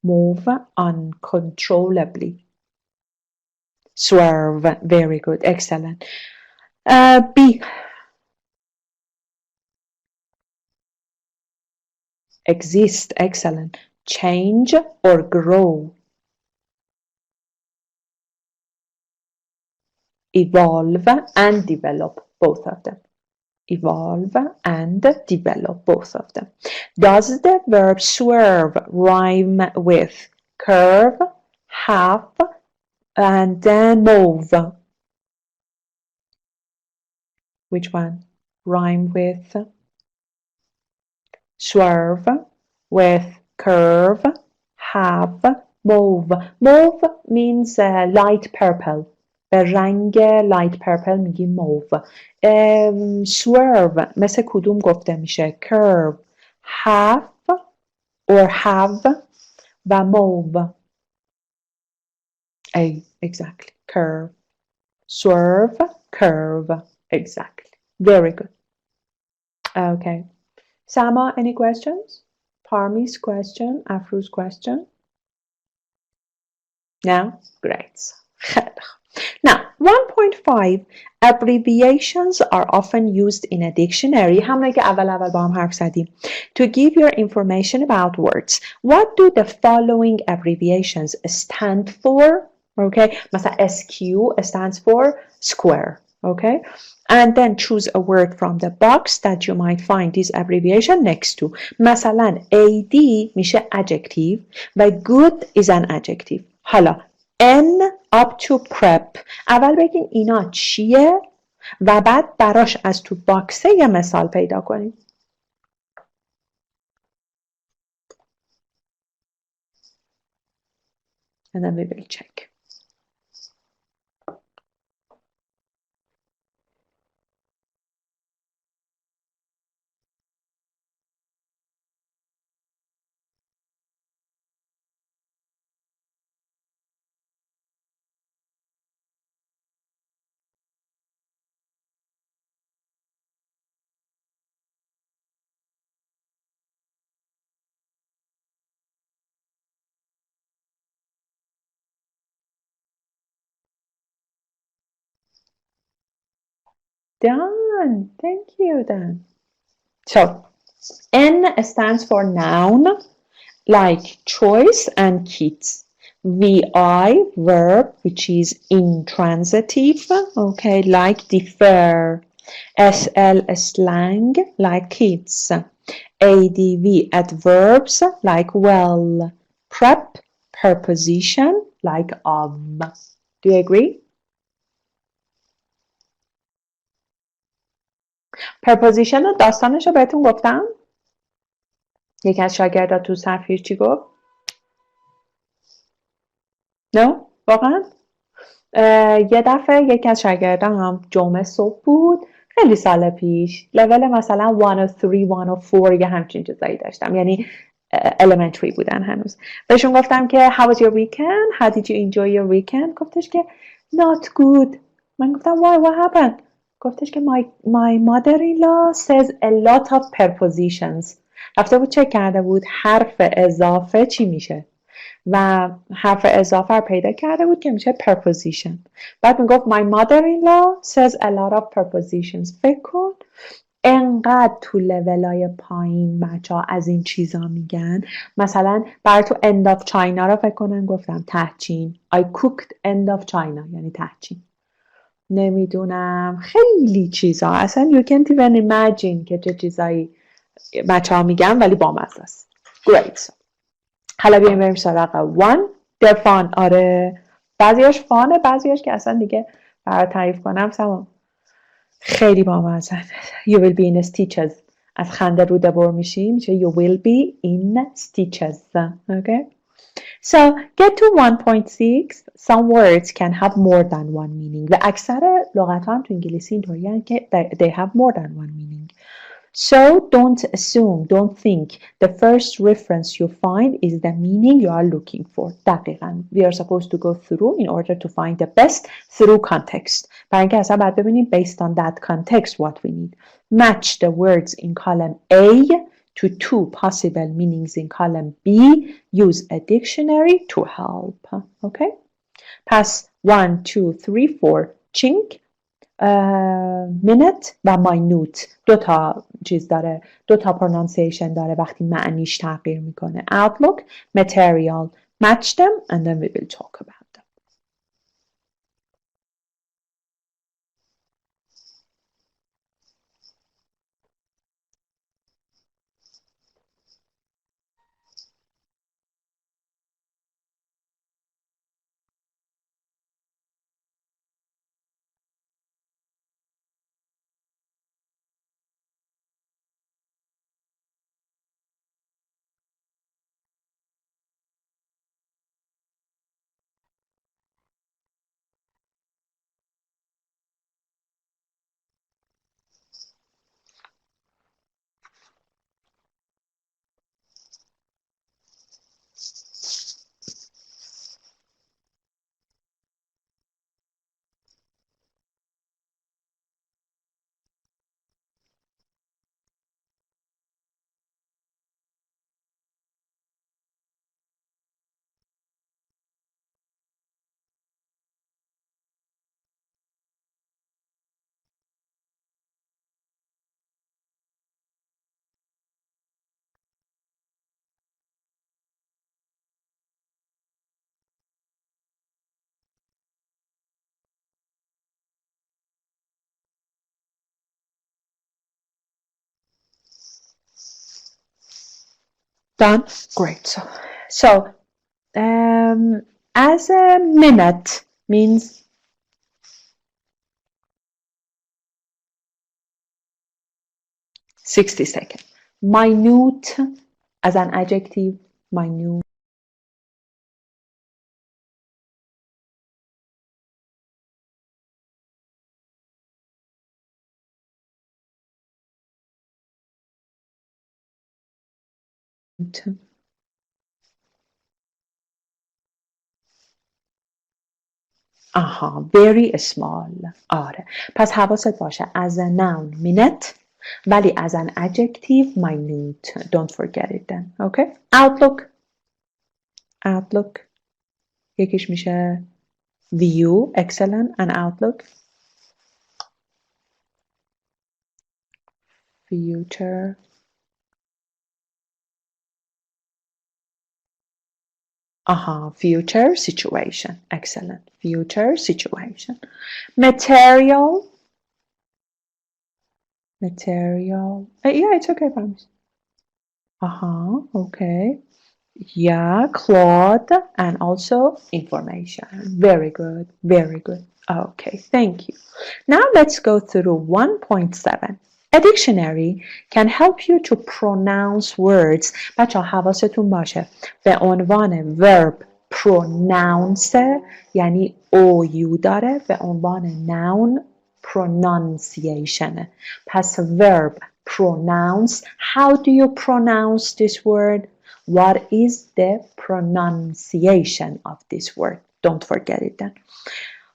Move uncontrollably. Swerve. Very good. Excellent. B. Exist. Excellent. Change or grow. Evolve and develop. Both of them. Evolve and develop, both of them. Does the verb swerve rhyme with curve, half, and then move? Which one? Rhyme with swerve, with curve, half, move. Move means light purple. به رنگ light purple میگیم move. Swerve مثل کدوم گفته میشه؟ curve, half or have و move. Exactly. Curve. Swerve, curve. Exactly. Very good. Okay. Sama, any questions? Parmi's question, Afru's question? No? Great. Now, 1.5, abbreviations are often used in a dictionary. همونایی که اول با هم حرف زدیم. To give your information about words. What do the following abbreviations stand for? Okay, مثلا SQ stands for square. Okay, and then choose a word from the box that you might find this abbreviation next to. مثلا AD میشه adjective و good is an adjective. حالا N up to prep. اول بگین اینا چیه و بعد براش از تو باکسه یه مثال پیدا کنید. And then we will check. Done. Thank you, Dan. So, N stands for noun, like choice and kids. VI, verb, which is intransitive, okay, like defer. SL, slang, like kids. ADV, adverbs, like well. Prep, preposition, like of. Do you agree? preposition رو داستانش رو بهتون گفتم؟ یکی از شاگردات تو صفحه چی گفت؟ نه؟ واقعا؟ یه دفعه یکی از شاگردان هم جمعه صبح بود، خیلی سال پیش، لول مثلا 103 104 یه همچین چیزایی داشتم، یعنی elementary بودن هنوز. بهشون گفتم که how was your weekend? How did you enjoy your weekend? گفتش که not good. من گفتم why? What happened? گفتش که my mother-in-law says a lot of prepositions. رفته بود چک کرده بود حرف اضافه چی میشه و حرف اضافه رو پیدا کرده بود که میشه preposition. بعد میگفت my mother-in-law says a lot of prepositions. فکر کن انقدر تو لولای پایین بچه ها از این چیزا میگن. مثلا برای تو end of China رو فکر کنن گفتم تهچین. I cooked end of China یعنی تهچین. نمیدونم خیلی چیزا اصلا you can't even imagine که چه چیزایی بچه ها میگن ولی بامزه است. Great. حالا بیایم بریم سراغ one. they're fun. آره بعضیاش فانه بعضیاش که اصلا دیگه برای تعریف کنم سما خیلی بامزه. You will be in stitches. از خنده روده بر میشه you will be in stitches. Okay. So get to 1.6. Some words can have more than one meaning. و اکثر لغت ها هم تو انگلیسی اینطوریه که they have more than one meaning. So don't assume, don't think the first reference you find is the meaning you are looking for. دقیقاً. We are supposed to go through in order to find the best through context. برای اینکه اصلا باید ببینیم based on that context what we need. Match the words in column A to two possible meanings in column B. Use a dictionary to help. Okay? Pass 1, 2, 3, 4. Chink. minute و minute دو تا چیز داره دو تا pronunciation داره وقتی معنیش تغییر میکنه. Outlook, material. Match them and then we will talk about them. Done? Great. So as a minute means 60 seconds. Minute as an adjective. Minute. آها very small. آره پس حواست باشه as a noun minute ولی as an adjective minute. Don't forget it then. Okay. Outlook یکیش میشه view. Excellent. and outlook future. Future situation. Excellent. Future situation. Material. Yeah, it's okay, promise. Okay. Yeah, cloth and also information. Very good. Very good. Okay, thank you. Now let's go through 1.7. A dictionary can help you to pronounce words. بچه ها حواستون باشه به عنوان verb pronounce یعنی OU داره، به عنوان noun pronunciation. پس verb pronounce. How do you pronounce this word? What is the pronunciation of this word? Don't forget it then.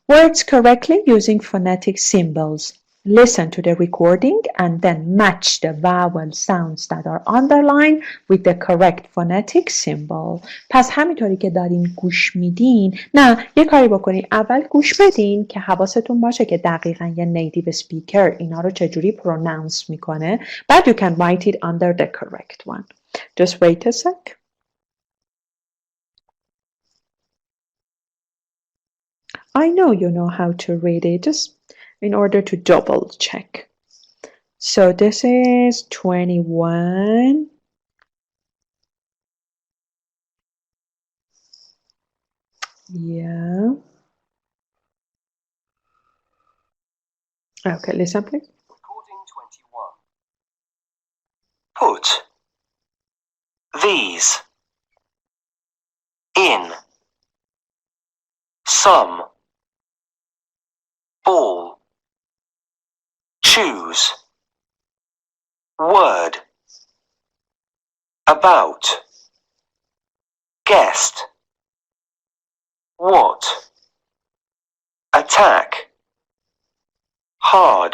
Words correctly using phonetic symbols. Listen to the recording and then match the vowel sounds that are underlined with the correct phonetic symbol. پس همینطوری که دارین گوش میدین، نه یه کاری بکنین، اول گوش بدین که حواستون باشه که دقیقاً یه نیتیو سپیکر اینا رو چجوری پرونانس میکنه. بعد you can write it under the correct one. Just wait a sec. I know you know how to read it, just in order to double check. So this is 21. Yeah. Okay, listen please. Recording 21. Put these in some ball. Choose word about guest what attack hard.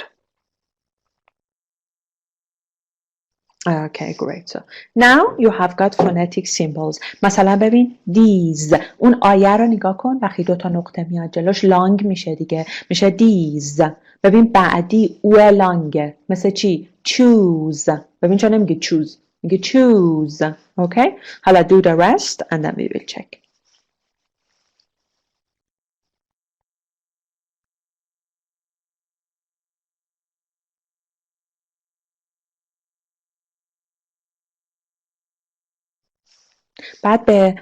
Okay, great. So now you have got phonetic symbols. مثلا ببین these. اون آیه رو نگاه کن وقتی دوتا نقطه میاد جلوش لانگ میشه دیگه. میشه these. ببین بعدی او لانگه. مثل چی؟ choose. ببین چون نمیگه choose. میگه choose. Okay? حالا do the rest and then we will check. بعد به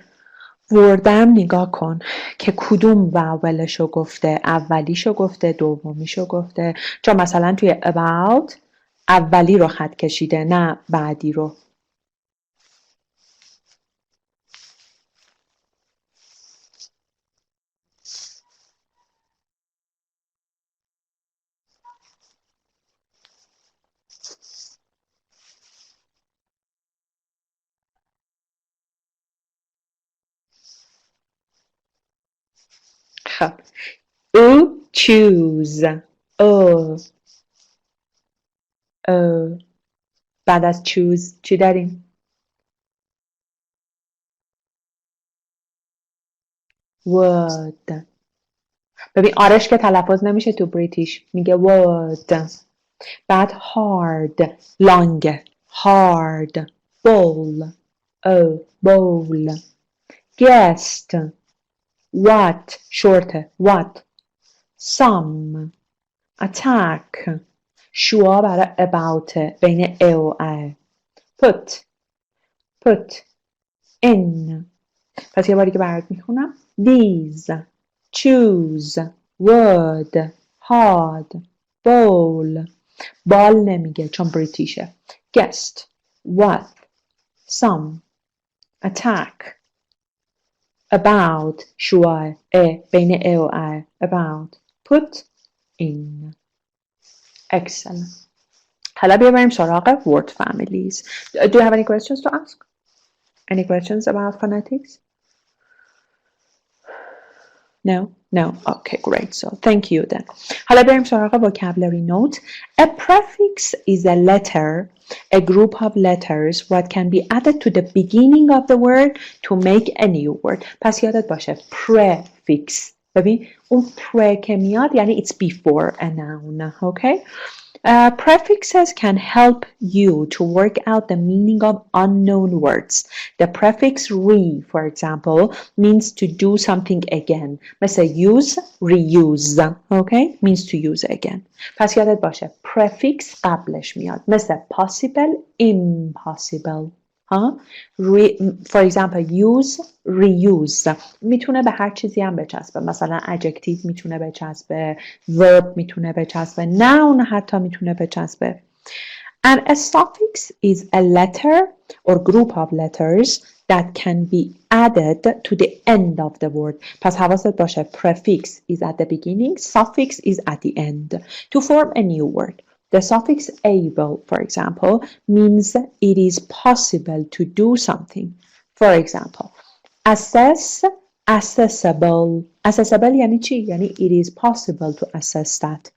وردم نگاه کن که کدوم واولشو گفته، اولیشو گفته، دومیشو گفته. چون مثلا توی about اولی رو خط کشیده نه بعدی رو. خب او choose او بعد از choose چی داریم؟ would. ببین آرش که تلفظ نمیشه تو بریتیش میگه would. بعد hard long hard bowl bowl. guest what short what. some attack شوا برای about بین ا و ا. put in. پس یه باری که برات میخونم these choose would hard bowl. بال نمیگه چون بریتیشه. guest, what, some, attack, about, شوال، بین ا و ا، about, put, in. Excellent. حالا بیا بریم سراغ word families. Do you have any questions to ask? Any questions about phonetics? No? No? Okay, great. So thank you then. حالا بریم سراغ vocabulary note. A prefix is a letter, a group of letters what can be added to the beginning of the word to make a new word. پس یادت باشه prefix. ببین اون pre که میاد یعنی it's before a noun. Okay? Prefixes can help you to work out the meaning of unknown words. The prefix re, for example, means to do something again. مثل use, reuse. Okay? Means to use again. پس یادت باشه prefix قبلش میاد. مثل possible, impossible. For example, use, reuse. میتونه به هر چیزی هم بچسبه. مثلا adjective میتونه بچسبه، verb میتونه بچسبه، noun حتی میتونه بچسبه. And a suffix is a letter or group of letters that can be added to the end of the word. پس حواست باشه prefix is at the beginning, suffix is at the end to form a new word. The suffix able, for example, means it is possible to do something. For example, assess, accessible. Accessible یعنی چی؟ یعنی it is possible to access that.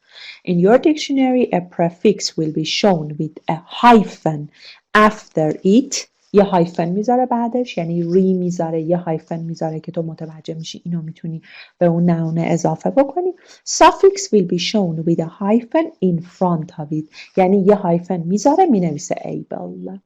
In your dictionary, a prefix will be shown with a hyphen after it. یه هایفن میذاره بعدش، یعنی ری میذاره، یه هایفن میذاره که تو متوجه میشی اینو میتونی به اون نون اضافه بکنی. Suffix will be shown with a hyphen in front of it. یعنی یه هایفن میذاره مینویسه able.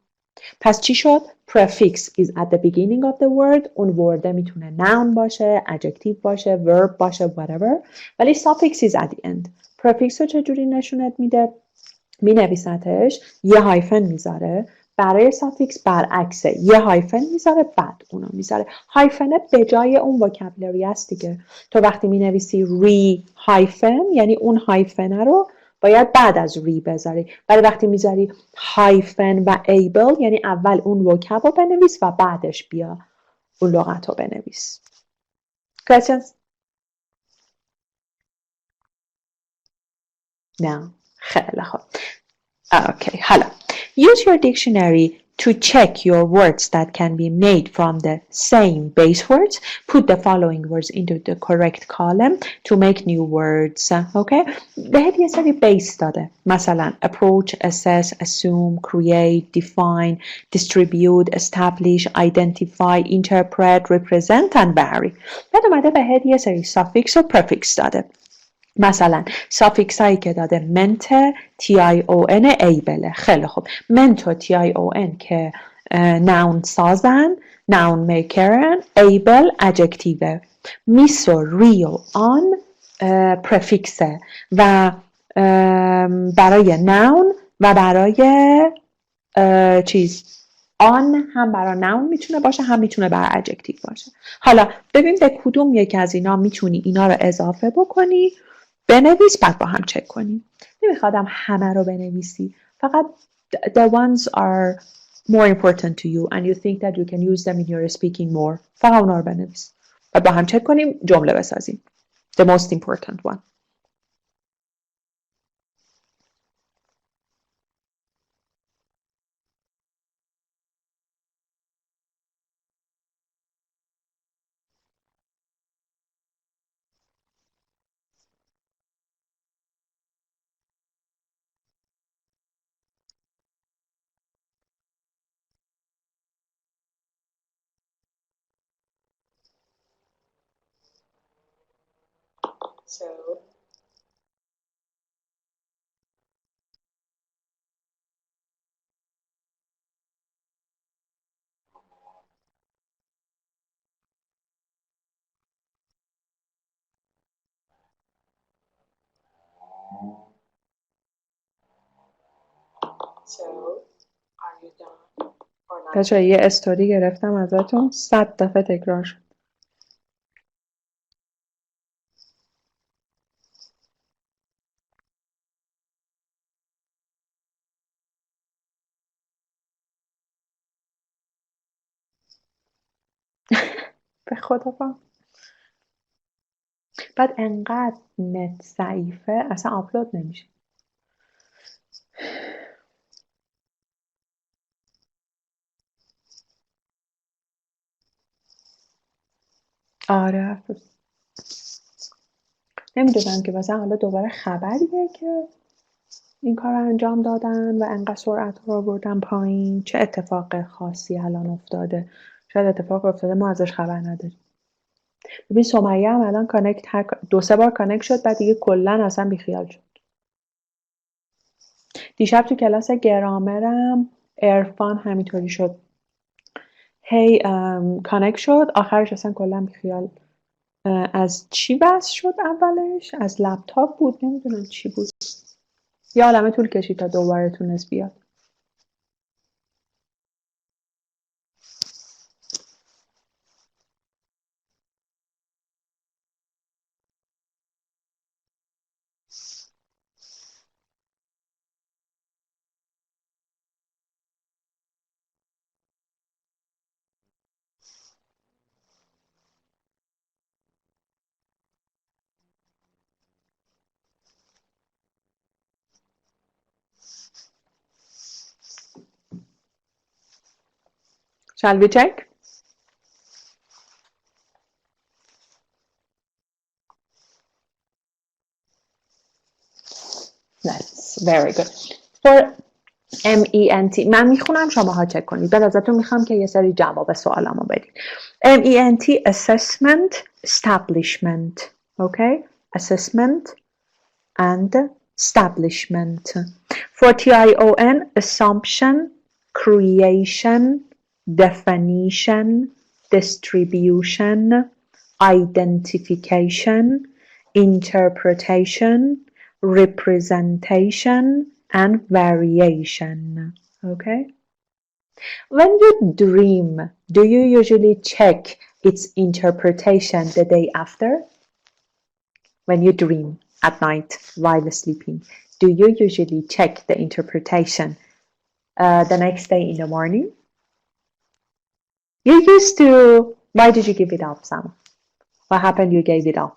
پس چی شد؟ Prefix is at the beginning of the word. اون word میتونه noun باشه، adjective باشه، verb باشه، whatever. ولی suffix is at the end. Prefix رو چجوری نشونت میده؟ مینویستش، یه هایفن میذاره. برای suffix برعکسه، یه هایفن میذاره بعد اونو میذاره. هایفنه به جای اون vocabulary است دیگه. تو وقتی مینویسی ری هایفن یعنی اون هایفنه رو باید بعد از ری بذاری. ولی وقتی میذاری هایفن و able یعنی اول اون vocab رو بنویس و بعدش بیا اون لغت رو بنویس. Questions? No. خیلی خوب. Okay, حالا. Use your dictionary to check your words that can be made from the same base words. Put the following words into the correct column to make new words. Okay? بهت یه سری base داده. مثلا approach, assess, assume, create, define, distribute, establish, identify, interpret, represent and vary. بعد اومده بهت یه سری suffix و prefix داده. مثلا سافیکس هایی که داده منت tion ایبله. خیلی خوب. منت و tion که ناون سازن، ناون میکرن، ایبل ادجکتیوه. میس و ری و آن پرفیکسه و برای ناون و برای چیز آن هم برای ناون میتونه باشه، هم میتونه برای ادجکتیو باشه. حالا ببین به کدوم یک از اینا میتونی اینا رو اضافه بکنی، بنویس بعد با هم چک کنیم. نمیخوادم همه رو بنویسی، فقط the ones are more important to you and you think that you can use them in your speaking more. فقط اونا رو بنویس بعد با هم چک کنیم، جمله بسازیم. The most important one. So are you done? بچه یه استوری گرفتم ازتون 100 دفعه تکرار شد. به خدا با. بعد انقدر نت ضعیفه اصلا آپلود نمیشه. آره نمیدونم که مثلا حالا دوباره خبریه که این کار رو انجام دادن و انقدر سرعت رو بردن پایین. چه اتفاق خاصی الان افتاده؟ شاید اتفاق افتاده ما ازش خبر نداریم. ببین سمیه هم الان کانکت دو سه بار کانکت شد بعد دیگه کلا اصلا بیخیال شد. دیشب تو کلاس گرامرم عرفان همینطوری شد. هی کانکت شد آخرش اصلا کلا بیخیال. از چی بس شد اولش؟ از لپتاپ بود نمیدونم چی بود. یه عالمه طول کشید تا دوباره تونست بیاد. Shall we check? That's very good. For MENT من میخونم شماها چک کنید. بعد ازتون میخوام که یه سری جواب سوالامو بدید. MENT assessment establishment. Okay? Assessment and establishment. For TION assumption, creation, definition, distribution, identification, interpretation, representation, and variation. Okay? When you dream, do you usually check its interpretation the day after? When you dream at night while sleeping, do you usually check the interpretation the next day in the morning? You used to. Why did you give it up, Sam? What happened you gave it up?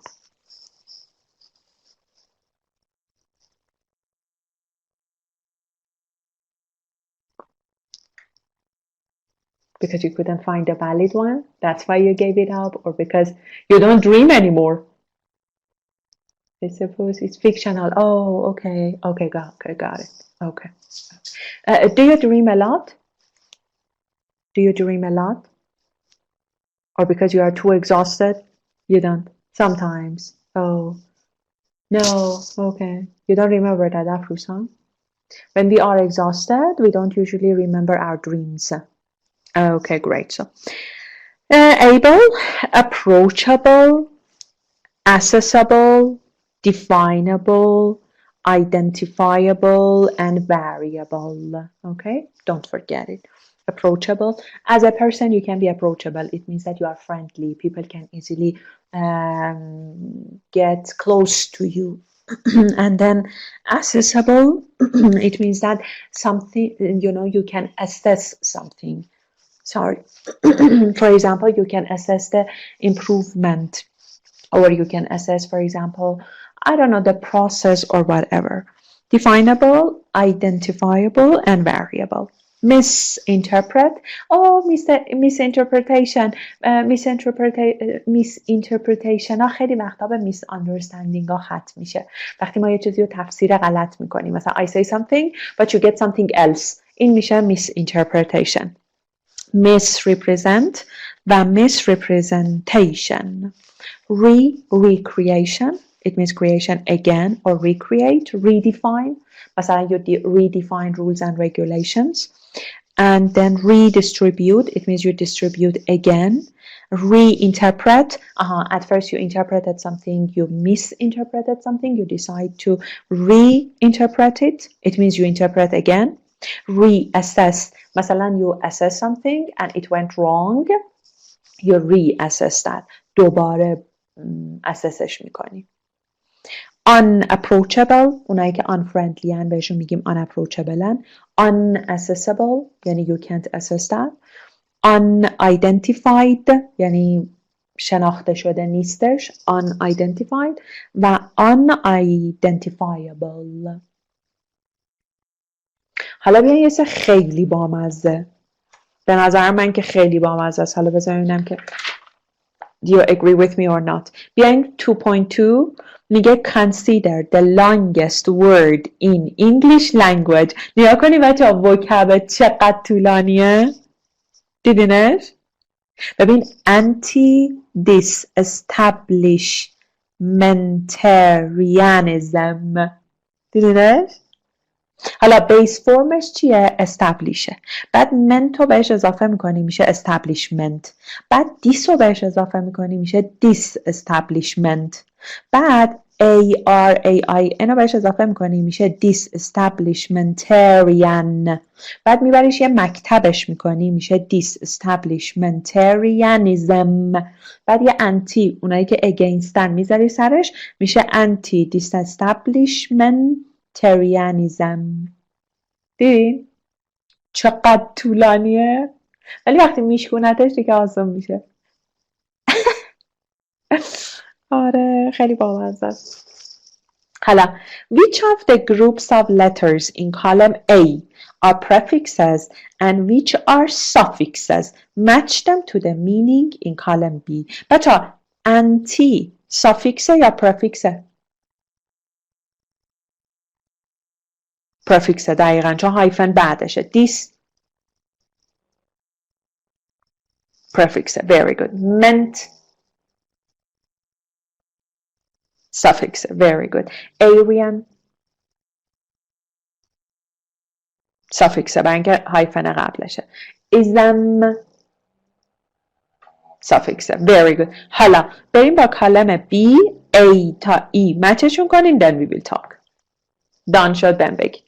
Because you couldn't find a valid one? That's why you gave it up? Or because you don't dream anymore? I suppose it's fictional. Oh, okay. Okay, got it. Okay. Do you dream a lot? Do you dream a lot? Or because you are too exhausted? You don't? Sometimes. Oh. No. Okay. You don't remember that, Afrus, huh? When we are exhausted, we don't usually remember our dreams. Okay, great. So, able, approachable, accessible, definable, identifiable, and variable. Okay, don't forget it. Approachable. As a person, you can be approachable. It means that you are friendly. People can easily get close to you. And then accessible, it means that something, you can assess something. Sorry. For example, you can assess the improvement, or you can assess, for example, I don't know, the process or whatever. Definable, identifiable, and variable. Misinterpret. Oh, misinterpretation. Misinterpretation ها خیلی وقتا به misunderstanding ها ختم میشه. وقتی ما یه چیزی رو تفسیر غلط میکنیم. مثلا I say something but you get something else. این میشه misinterpretation. Misrepresent و misrepresentation. Recreation, it means creation again or recreate. Redefine, مثلا you redefine rules and regulations. And then redistribute, it means you distribute again. Reinterpret, at first you interpreted something, you misinterpreted something, you decide to reinterpret it, it means you interpret again. Reassess, مثلا you assess something and it went wrong, you reassess that, دوباره assessش میکنی. Unapproachable, اونایی که unfriendly هن بهشون میگیم unapproachable هن. Unaccessible یعنی you can't access that. Unidentified یعنی شناخته شده نیستش unidentified و unidentifiable. حالا بیاین یه سه خیلی بامزه. به نظر من که خیلی بامزه است. حالا بذار ببینم که do you agree with me or not. بیاین 2.2 میگه consider the longest word in English language. نیا کنی بچه ها وکبت چقدر طولانیه. دیدینش؟ ببین anti-disestablishmentarianism. دیدینش؟ حالا بیس فرمش چیه؟ استبلیشه. بعد منتو بهش اضافه میکنی میشه استبلیشمنت. بعد دیسو بهش اضافه میکنی میشه دیس استبلیشمنت. بعد ARAIN رو بهش اضافه میکنی میشه دیس استبلیشمنتریان. بعد میبریش یه مکتبش میکنی میشه دیس استبلیشمنتریانیزم. بعد یه انتی اونایی که اگینستن میذاری سرش میشه انتی دیس استبلیشمنتریانیزم. دیدین؟ چقدر طولانیه؟ ولی وقتی میشکونتش دیگه آسان میشه. آره خیلی بامزه است. حالا which of the groups of letters in column A are prefixes and which are suffixes? Match them to the meaning in column B. بچه anti suffixه یا prefixه؟ prefixه دقیقا چون هایفن بعدشه. this prefixه. Very good. Meant suffix. Very good. Alien suffix. برای اینکه هایفن قبلشه. ism suffix. Very good. حالا بریم با کلمه B A تا E مچشون کنیم then we will talk. done شد then بگیم.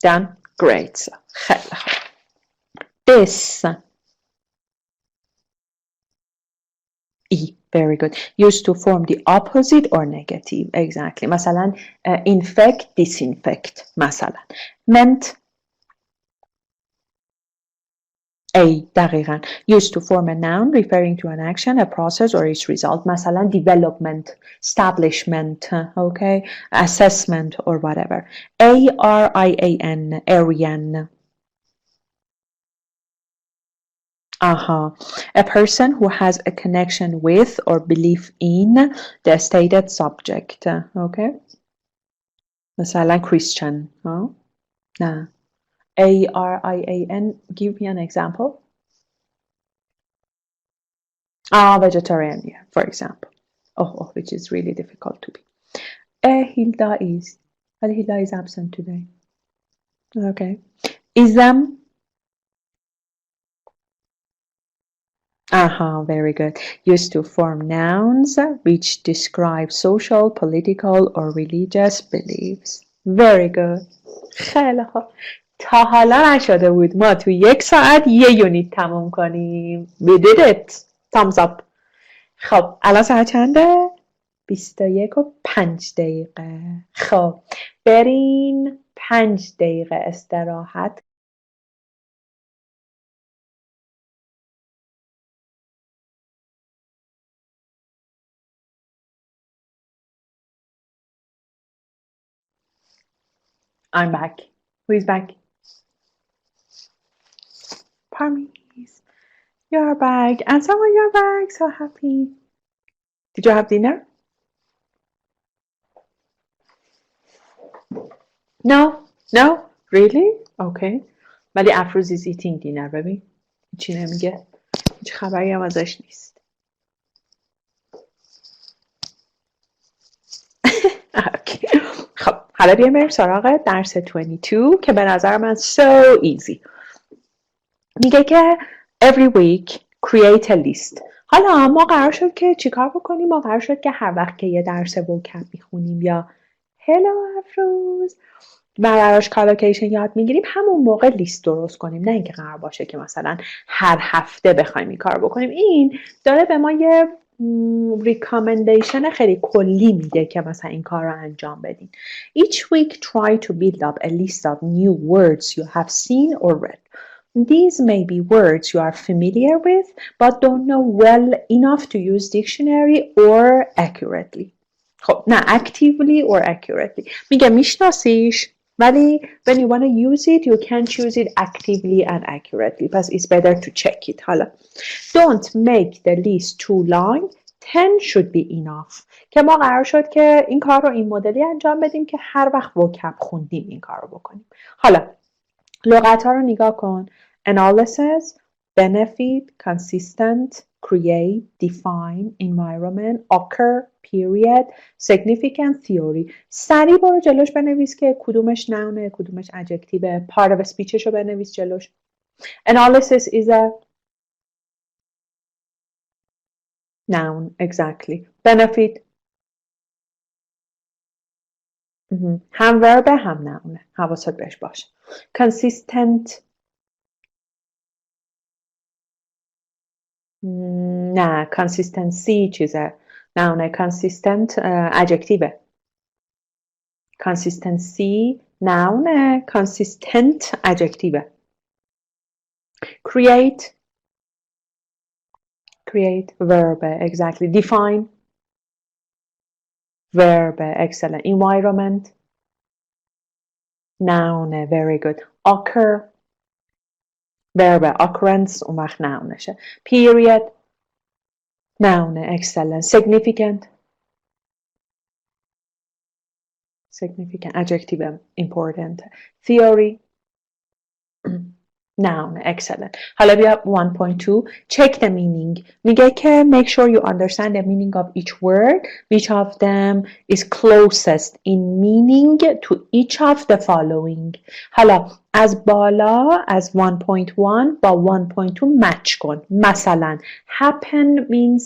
done. Great. خیلی خوب. this E. Very good. Used to form the opposite or negative. Exactly. مثلا infect, disinfect. مثلا meant A. دقیقا. Used to form a noun referring to an action, a process or its result. مثلا development, establishment, okay, assessment or whatever. ARIAN, Aryan. A person who has a connection with or belief in the stated subject. Okay. مثلا Christian. نه. ARIAN. Give me an example. Vegetarian, yeah, for example. Oh, which is really difficult to be. Hilda is. Well, Hilda is absent today. Okay. Ism. Very good. Used to form nouns which describe social, political, or religious beliefs. Very good. خیلی خوب. تا حالا نشده بود ما تو 1 ساعت یه یونیت تموم کنیم. We did it. Thumbs up. خب الان ساعت چنده؟ 21:05. خب برین 5 دقیقه استراحت. I'm back. Who is back? Parmees. You're back. And someone you're back. So happy. Did you have dinner? No? Really? اوکی. ولی افروز is eating dinner. ببین چی نمیگه، هیچ خبری هم ازش نیست. اوکی. خب حالا بیایم بریم سراغ درس 22 که به نظر من so easy. میگه که every week create a list. حالا ما قرار شد که چیکار بکنیم؟ ما قرار شد که هر وقت که یه درس vocab میخونیم یا hello افروز براش کالوکیشن یاد میگیریم همون موقع لیست درست کنیم، نه اینکه قرار باشه که مثلا هر هفته بخوایم این کار بکنیم. این داره به ما یه ریکامندیشن خیلی کلی میده که مثلا این کار رو انجام بدین. Each week try to build up a list of new words you have seen or read. These may be words you are familiar with but don't know well enough to use dictionary or accurately. خب نه actively or accurately. میگه میشناسیش ولی when you want to use it you can't use it actively and accurately. پس it's better to check it. حالا don't make the list too long. 10 should be enough. که ما قرار شد که این کار رو این مدلی انجام بدیم که هر وقت vocab خوندیم این کار رو بکنیم. حالا لغت ها رو نگاه کن. Analysis, benefit, consistent, create, define, environment, occur, period, significant, theory. سریع برو جلوش بنویس که کدومش noun کدومش adjective. part of speechش رو بنویس جلوش. Analysis is a noun, exactly. Benefit هم verb هم noun. حواست بهش باشه. Consistent نه consistency چیزه noun. consistent adjective. consistency noun. consistent adjective. create verb. exactly. define verb. excellent. environment noun. very good. occur verb. occurrence اون وقت nounشه. period noun. excellent. significant adjective. important. theory noun. excellent. حالا بیا 1.2 check the meaning. میگه که make sure you understand the meaning of each word. Which of them is closest in meaning to each of the following. حالا از بالا از 1.1 با 1.2 match کن. مثلا happen means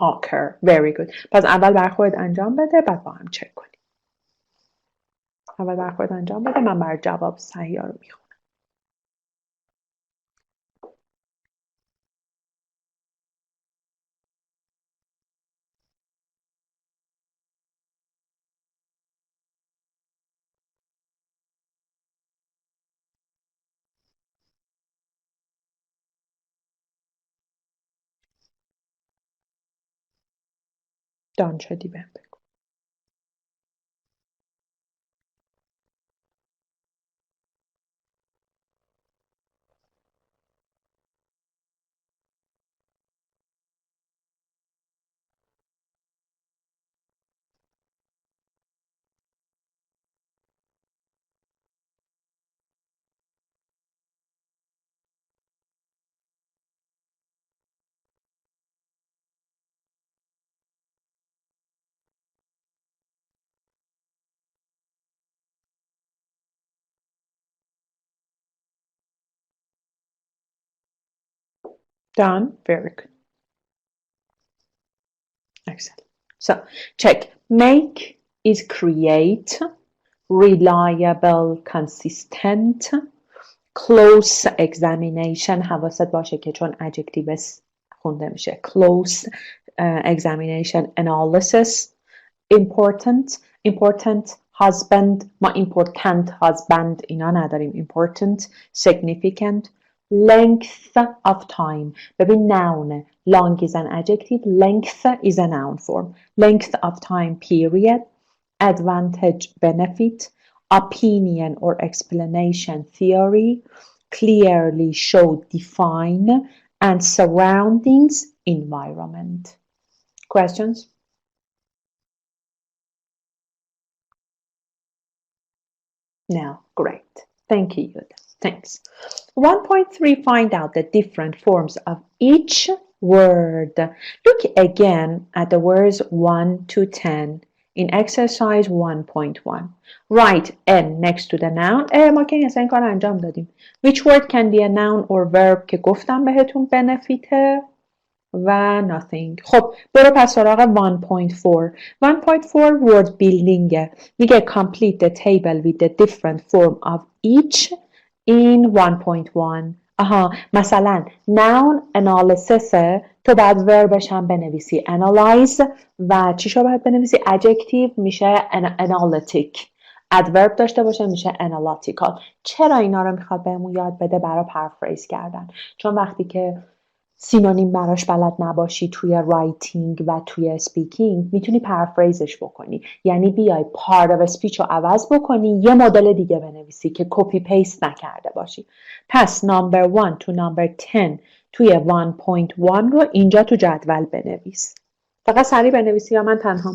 occur. very good. پس اول بر خودت انجام بده بعد با هم چک کنیم. اول بر خودت انجام بده من بر جواب صحیح رو میخونم. دان شدی بهم بگو. Done. Very good. Excellent. So, check. Make is create, reliable, consistent, close examination. حواست باشه که چون adjective خونده میشه. Close examination, analysis, important, husband. ما important husband اینا نداریم. important, significant, length of time. ببین noun. long is an adjective. length is a noun form. length of time, period. advantage, benefit. opinion or explanation, theory. clearly show, define. and surroundings, environment. Questions? No, great. Thank you, Yuda. Thanks. 1.3, find out the different forms of each word. Look again at the words 1 to 10 in exercise 1.1. Write N next to the noun. ما که اصلا این کار انجام دادیم. Which word can be a noun or verb که گفتم بهتون benefit و nothing. خب برو پس سراغ 1.4. 1.4 word building میگه complete the table with the different form of each in 1.1. آها مثلا noun analysis تو باید verbش هم بنویسی analyze و چیشو باید بنویسی adjective میشه analytic. adverb داشته باشه میشه analytical. چرا اینا رو میخواد بهمون یاد بده؟ برای پرفریز کردن. چون وقتی که سینونیم براش بلد نباشی توی رایتینگ و توی سپیکینگ میتونی پرفریزش بکنی، یعنی بیای پارت اف اسپیچ رو عوض بکنی یه مدل دیگه بنویسی که کپی پیست نکرده باشی. پس نمبر 1 تو نمبر 10 توی 1.1 رو اینجا تو جدول بنویس. فقط سریع بنویسی یا من تنها؟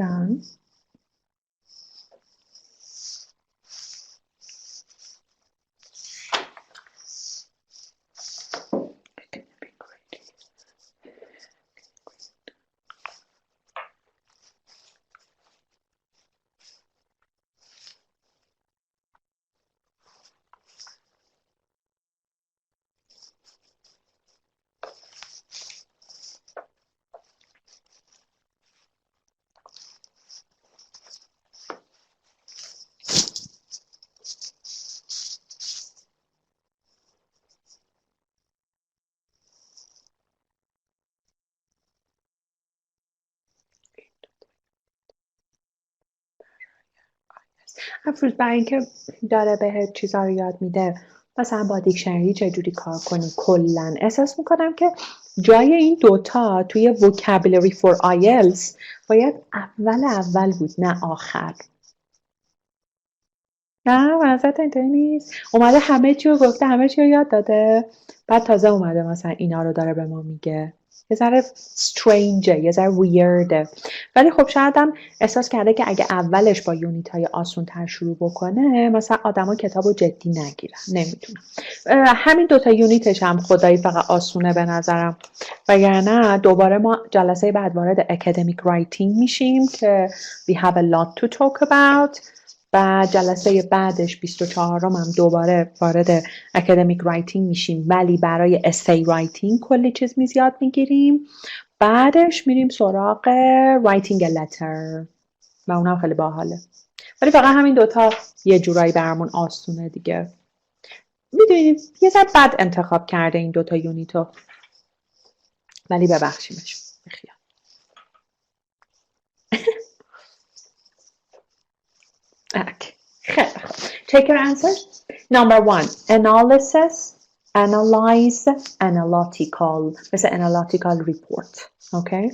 Done. افروز برای اینکه داره بهت چیزا رو یاد میده، مثلا با دیکشنری چجوری کار کنی، کلا احساس میکنم که جای این دوتا توی vocabulary for IELTS باید اول بود نه آخر. نه منظورت اینطوری نیست؟ اومده همه چی رو گفته، همه چی رو یاد داده، بعد تازه اومده مثلا اینا رو داره به ما میگه. یه ذره استرینجه، یه ذره ویرده، ولی خب شاید هم احساس کرده که اگه اولش با یونیت های آسون تر شروع بکنه مثلا آدما کتاب رو جدی نگیرن. نمیدونم، همین دوتا یونیتش هم خدایی فقط آسونه به نظرم، وگرنه دوباره ما جلسه بعد وارد اکادمیک رایتینگ میشیم که we have a lot to talk about. و جلسه بعدش 24 هم دوباره وارد اکادمیک رایتینگ میشیم، ولی برای اسی رایتینگ کلی چیز زیاد میگیریم. بعدش میریم سراغ رایتینگ لتر و اونم خیلی باحاله. ولی فقط همین دوتا یه جورایی برامون آسونه دیگه. میدونید یه ذره بد انتخاب کرده این دوتا یونیتو، ولی ببخشیمش. بخیال. Okay. خیلی خوب. Take your answers. Number 1. Analysis, analyze, analytical. مثل analytical report. Okay.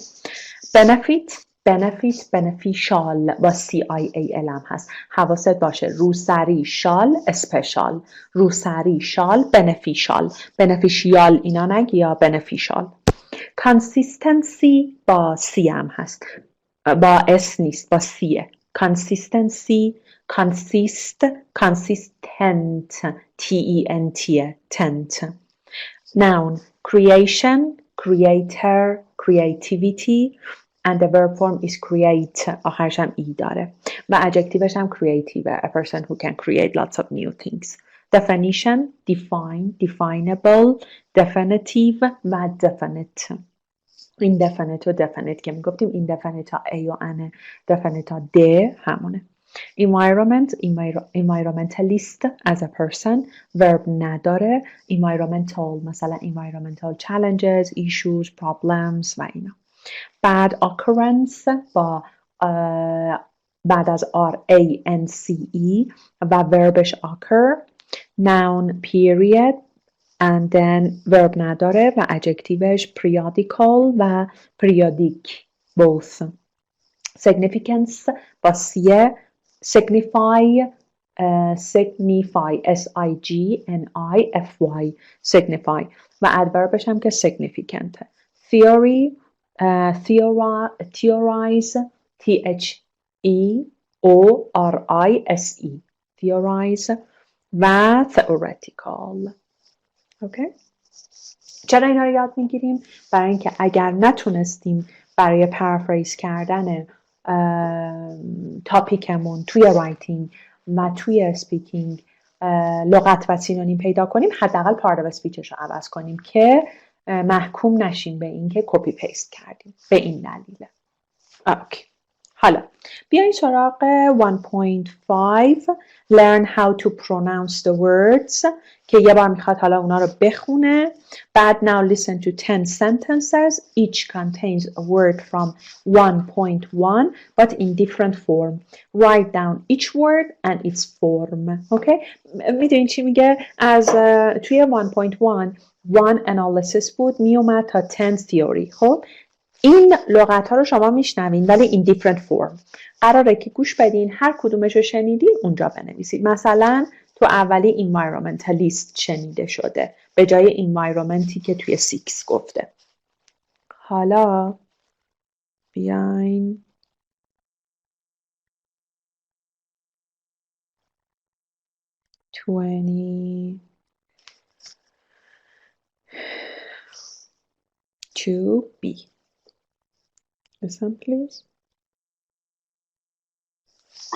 Benefit, benefit, beneficial. با CIAL هم هست. حواست باشه. روسری شال اسپشال. روسری شال beneficial. beneficial اینا نگی یا beneficial. Consistency با C هم هست. با S نیست، با Cه. Consistency, consist, consistent, T-E-N-T, tent. Noun, creation, creator, creativity, and the verb form is create. آخرش هم ای داره. و adjectiveش هم creative, a person who can create lots of new things. Definition, define, definable, definitive و definite. indefinite و definite که میگفتیم indefinite ها A و N definite ها D همونه. environment, environmentalist as a person, verb نداره. environmental مثلا environmental challenges, issues, problems و اینا. bad occurrence با بعد از R A N C E و verbش occur. noun period and then verb نداره و adjectiveش periodical و periodic both. significance با سیه signify signify S-I-G-N-I-F-Y signify و adverbش هم که significant. theory theorize T-H-E-O-R-I-S-E theorize و theoretical. اوکی. چرا اینا رو یاد میگیریم؟ برای اینکه اگر نتونستیم برای پرافریز کردن تاپیکمون توی رایتینگ و توی اسپیکینگ لغت و سینونیم پیدا کنیم، حداقل پارت اف اسپیچش رو عوض کنیم که محکوم نشیم به اینکه کپی پیست کردیم. به این دلیله. اوکی. حالا بیاین سراغ 1.5 learn how to pronounce the words که یه بار میخواد حالا اونا رو بخونه. بعد now listen to 10 sentences each contains a word from 1.1 but in different form. Write down each word and its form. اوکی. میدونین چی میگه؟ از توی 1.1 one analysis بود میومد تا 10 theory. خب این لغت ها رو شما میشنوین ولی in different form. قراره که گوش بدین هر کدومش رو شنیدین اونجا بنویسید. مثلا تو اولی environmentalist شنیده شده به جای environmenتی که توی 6 گفته. حالا بیاین to B. Listen, please.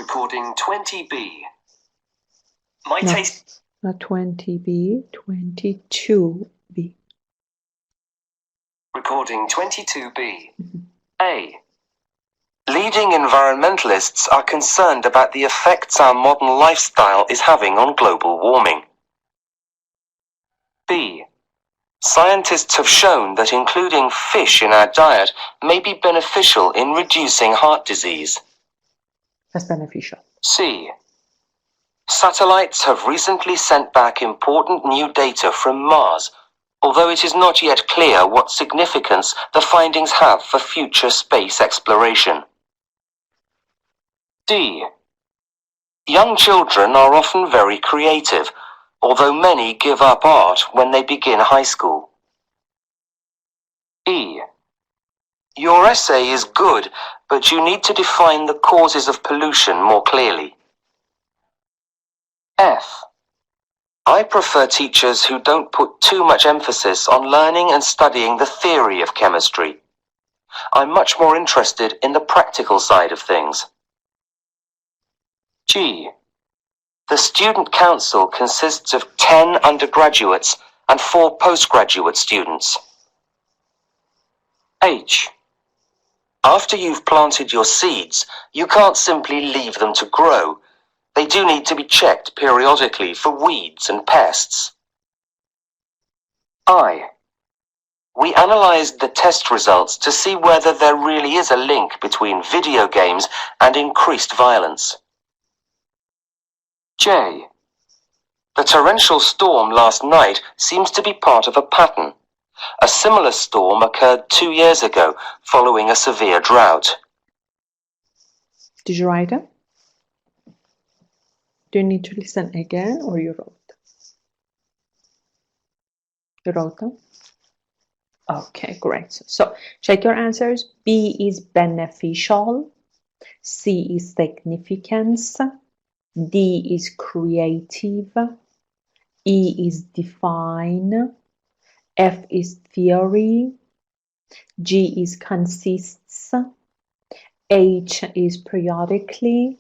Recording 20B. My No, taste. not 20B, 22B. Recording 22B. A. Leading environmentalists are concerned about the effects our modern lifestyle is having on global warming. B. Scientists have shown that including fish in our diet may be beneficial in reducing heart disease. That's beneficial. C. Satellites have recently sent back important new data from Mars, although it is not yet clear what significance the findings have for future space exploration. D. Young children are often very creative, although many give up art when they begin high school. E. Your essay is good, but you need to define the causes of pollution more clearly. F. I prefer teachers who don't put too much emphasis on learning and studying the theory of chemistry. I'm much more interested in the practical side of things. G. The student council consists of 10 undergraduates and 4 postgraduate students. H. After you've planted your seeds, you can't simply leave them to grow. They do need to be checked periodically for weeds and pests. I. We analysed the test results to see whether there really is a link between video games and increased violence. J. The torrential storm last night seems to be part of a pattern. A similar storm occurred 2 years ago, following a severe drought. Did you write it? Do you need to listen again or you wrote? You wrote them? Okay, great. So check your answers. B is beneficial. C is significance. D is creative. E is define. F is theory. G is consists. H is periodically.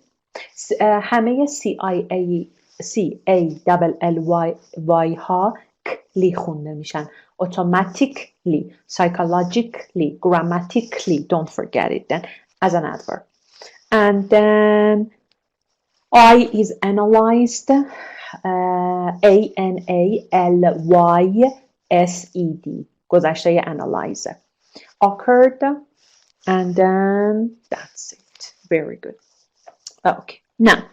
همه CALLY ها کلی خونده میشن. Automatically, psychologically, grammatically, don't forget it then as an adverb. And then I is analyzed. ANALYSED گذشته analyze. Occurred. And then that's it. Very good. Okay. Now,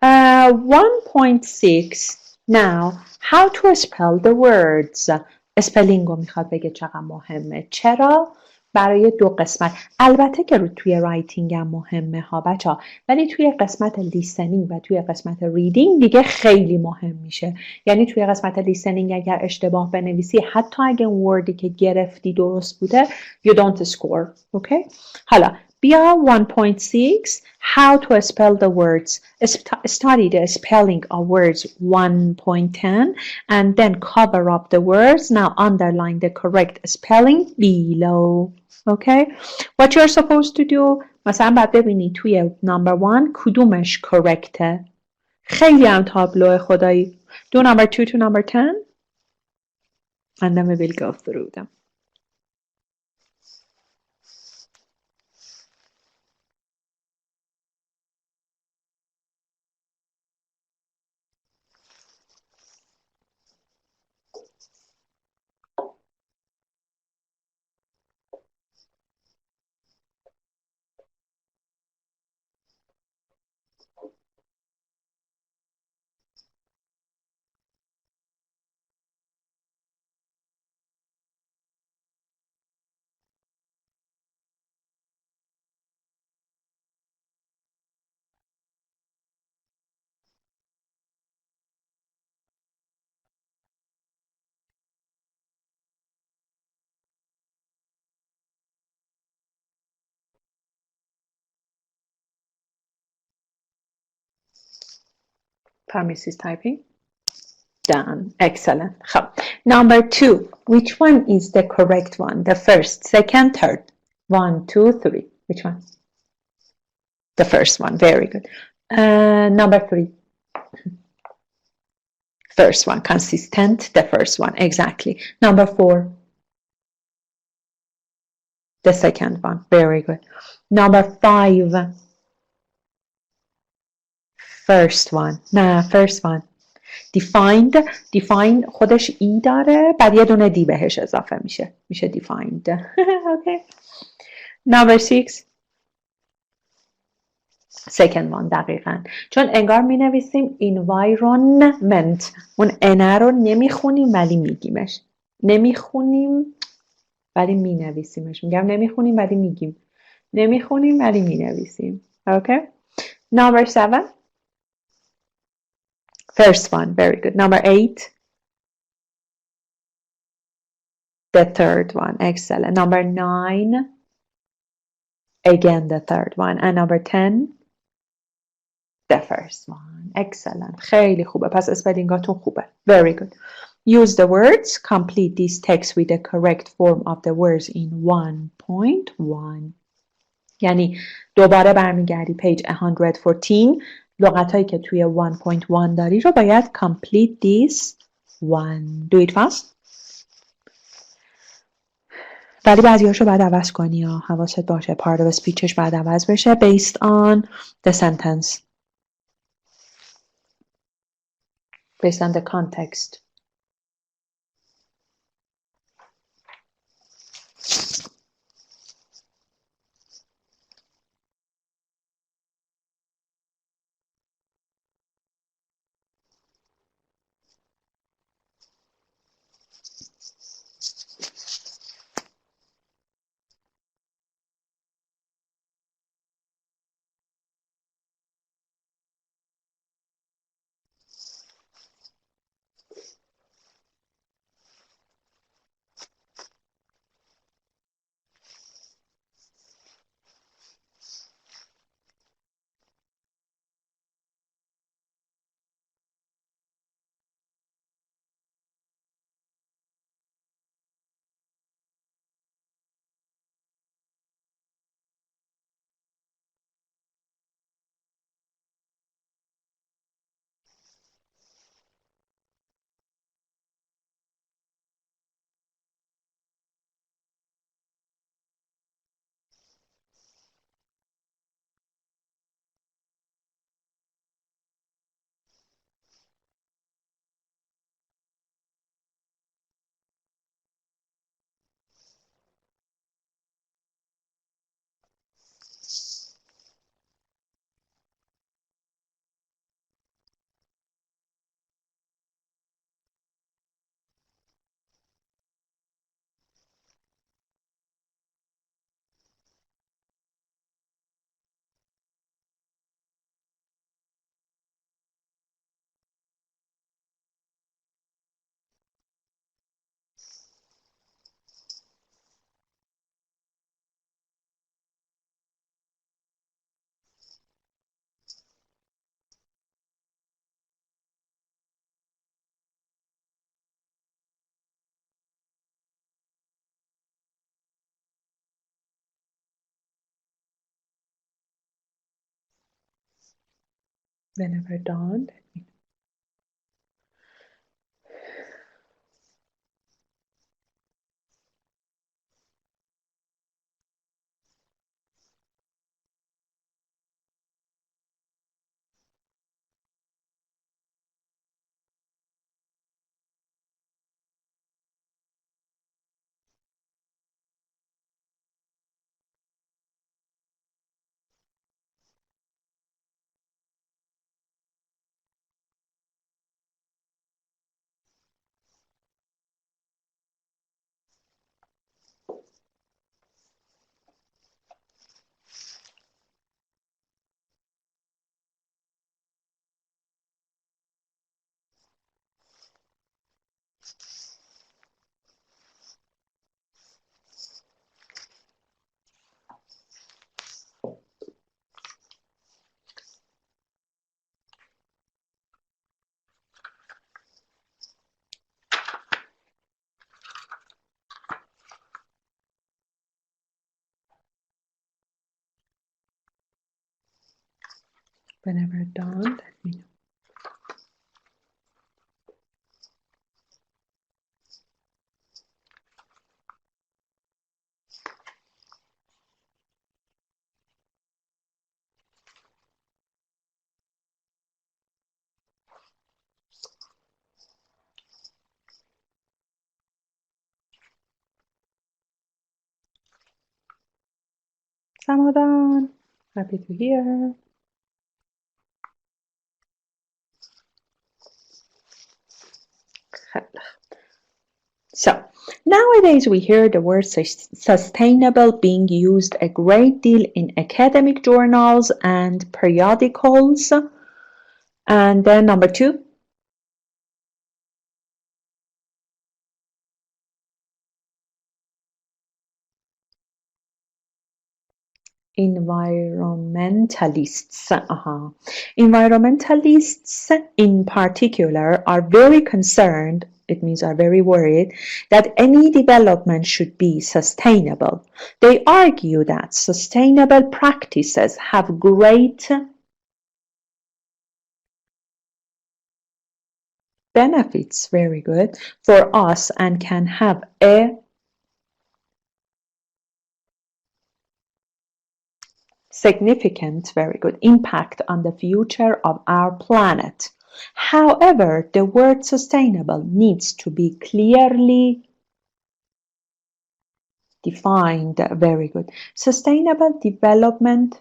1.6. Now, how to spell the words. اسپلینگ رو میخواد بگه چقدر مهمه. چرا؟ برای 2 قسمت. البته که توی رایتینگ هم مهمه ها بچه ها، ولی توی قسمت لیسنینگ و توی قسمت ریدینگ دیگه خیلی مهم میشه. یعنی توی قسمت لیسنینگ اگر اشتباه بنویسی، حتی اگه اون وردی که گرفتی درست بوده، you don't score. اوکی؟ حالا بیا 1.6 how to spell the words. Study the spelling of words 1.10 and then cover up the words. Now underline the correct spelling below. Okay? What you're supposed to do, مثلا بعد ببینی توی number 1 کدومش correctه. خیلی هم تابلو خدایی. Do number 2 to number 10 and then we will go through them. Permissive typing. Done. Excellent. Number 2. Which one is the correct one? The first, second, third. 1, 2, 3. Which one? The first one. Very good. Number 3. First one. Consistent. The first one. Exactly. Number 4. The second one. Very good. Number 5. First one. Nah, first one. Defined. Define خودش ای داره، بعد یه دونه دی بهش اضافه میشه. میشه defined. Okay. Number 6. Second one. دقیقاً. چون انگار می نویسیم environment. اون انه رو نمیخونیم ولی میگیمش. نمیخونیم ولی می نویسیمش. میگم نمیخونیم ولی میگیم. نمیخونیم ولی می نویسیم. Okay. Number 7. First one, very good. Number 8. The third one, excellent. Number 9. Again, the third one. And number 10. The first one, excellent. خیلی خوبه. پس اسپلینگاتون خوبه. Very good. Use the words. Complete this text with the correct form of the words in 1.1. یعنی دوباره برمیگردی page 114. لغتایی که توی 1.1 داری رو باید complete this one. Do it fast. ولی بعضیاشو باید عوض کنی یا حواست باشه part of speechش باید عوض بشه based on the sentence, based on the context. Whenever done. Whenever done, let me know. Samadan, happy to hear. So, nowadays we hear the word sustainable being used a great deal in academic journals and periodicals. And then number 2, environmentalists. Environmentalists in particular are very concerned, it means are very worried, that any development should be sustainable. They argue that sustainable practices have great benefits, very good, for us and can have a significant, very good, impact on the future of our planet. However, the word sustainable needs to be clearly defined. Very good. Sustainable development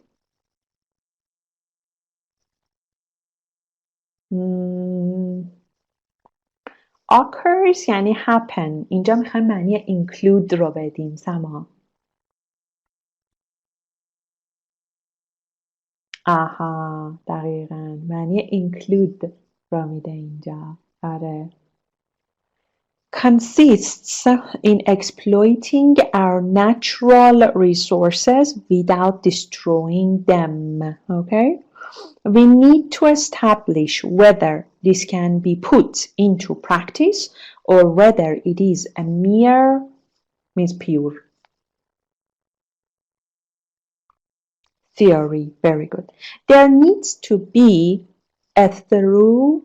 occurs یعنی happen. اینجا میخوایم معنی include رو بدیم. سما. آها دقیقاً معنی include رو میده اینجا. آره. Consists in exploiting our natural resources without destroying them. Okay? We need to establish whether this can be put into practice or whether it is a mere, means pure, theory. Very good. There needs to be a thorough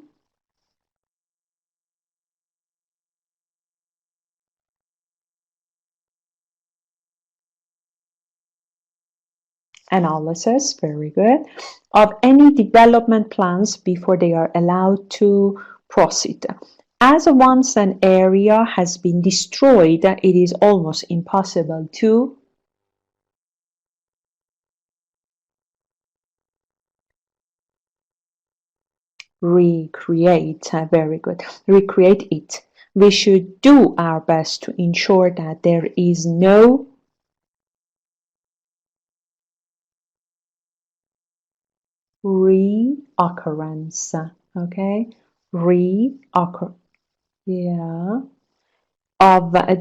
analysis, very good, of any development plans before they are allowed to proceed. As once an area has been destroyed, it is almost impossible to recreate. Very good. Recreate it. We should do our best to ensure that there is no reoccurrence. Okay, of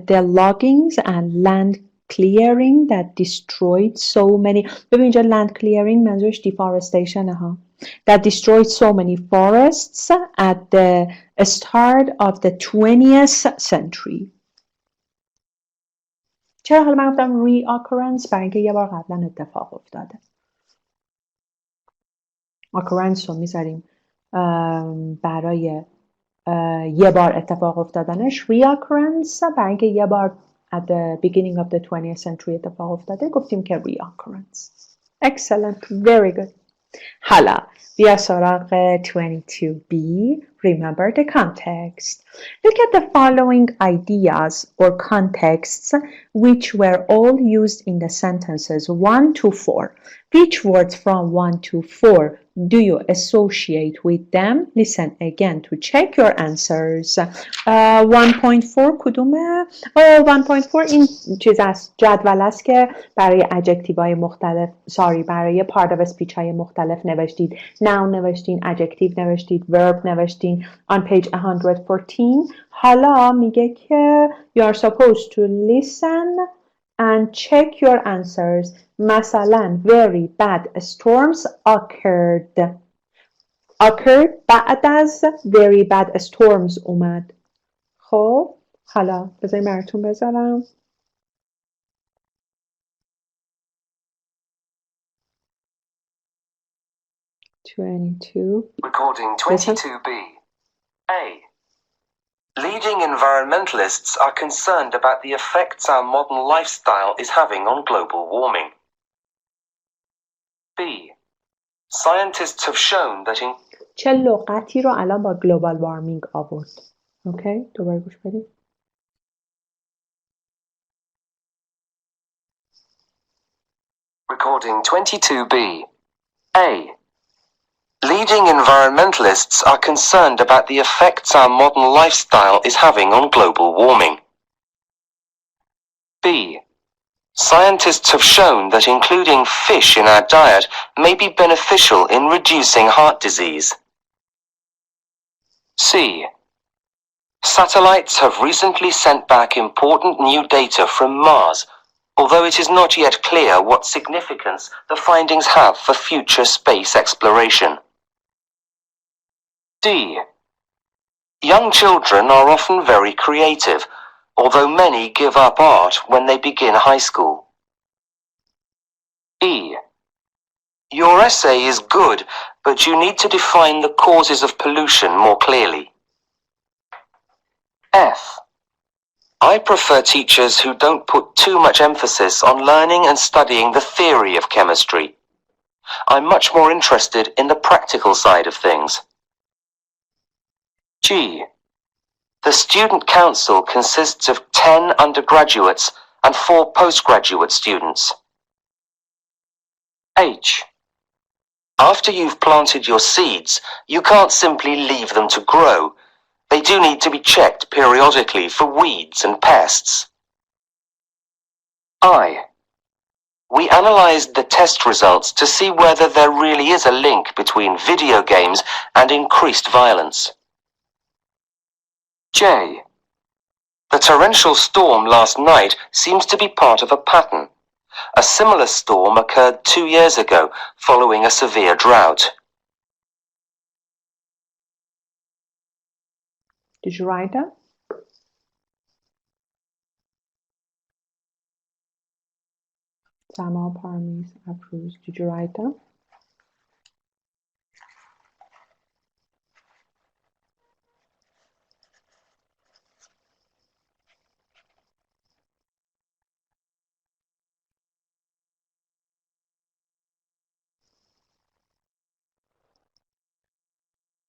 the loggings and land clearing that destroyed so many. ببین اینجا land clearing منظورش deforestation ها. That destroyed so many forests at the start of the 20th century. چرا حالا من گفتم reoccurrence؟ برای اینکه یه بار قبلا اتفاق افتاده. occurrence رو میذاریم برای یه بار اتفاق افتادنش. reoccurrence برای اینکه یه بار at the beginning of the 20th century اتفاق افتاده گفتیم که reoccurrence. Excellent. Very good. حالا بیا سراغ 22b. Remember the context. Look at the following ideas or contexts which were all used in the sentences 1 to 4. Which words from 1 to 4 do you associate with them? Listen again to check your answers. 1.4 کدومه؟ 1.4 این چیز است، جدول است که برای adjective های مختلف برای part of speech های مختلف نوشتید. noun نوشتین، adjective نوشتید، verb نوشتین. On page 114 حالا میگه که you are supposed to listen and check your answers. مثلا very bad storms occurred بعد از very bad storms اومد. خب حالا بذاریم براتون بذارم. Recording 22b. A. Leading environmentalists are concerned about the effects our modern lifestyle is having on global warming. B. Scientists have shown that in چه لغتی رو الان با global warming آورد؟ اوکی دوباره گوش بدیم. Recording 22b. A. Leading environmentalists are concerned about the effects our modern lifestyle is having on global warming. B. Scientists have shown that including fish in our diet may be beneficial in reducing heart disease. C. Satellites have recently sent back important new data from Mars, although it is not yet clear what significance the findings have for future space exploration. D. Young children are often very creative, although many give up art when they begin high school. E. Your essay is good, but you need to define the causes of pollution more clearly. F. I prefer teachers who don't put too much emphasis on learning and studying the theory of chemistry. I'm much more interested in the practical side of things. G. The student council consists of 10 undergraduates and 4 postgraduate students. H. After you've planted your seeds, you can't simply leave them to grow. They do need to be checked periodically for weeds and pests. I. We analyzed the test results to see whether there really is a link between video games and increased violence. J. The torrential storm last night seems to be part of a pattern. A similar storm occurred 2 years ago, following a severe drought. Did you write that? Sama Parmes approves. Did you write that?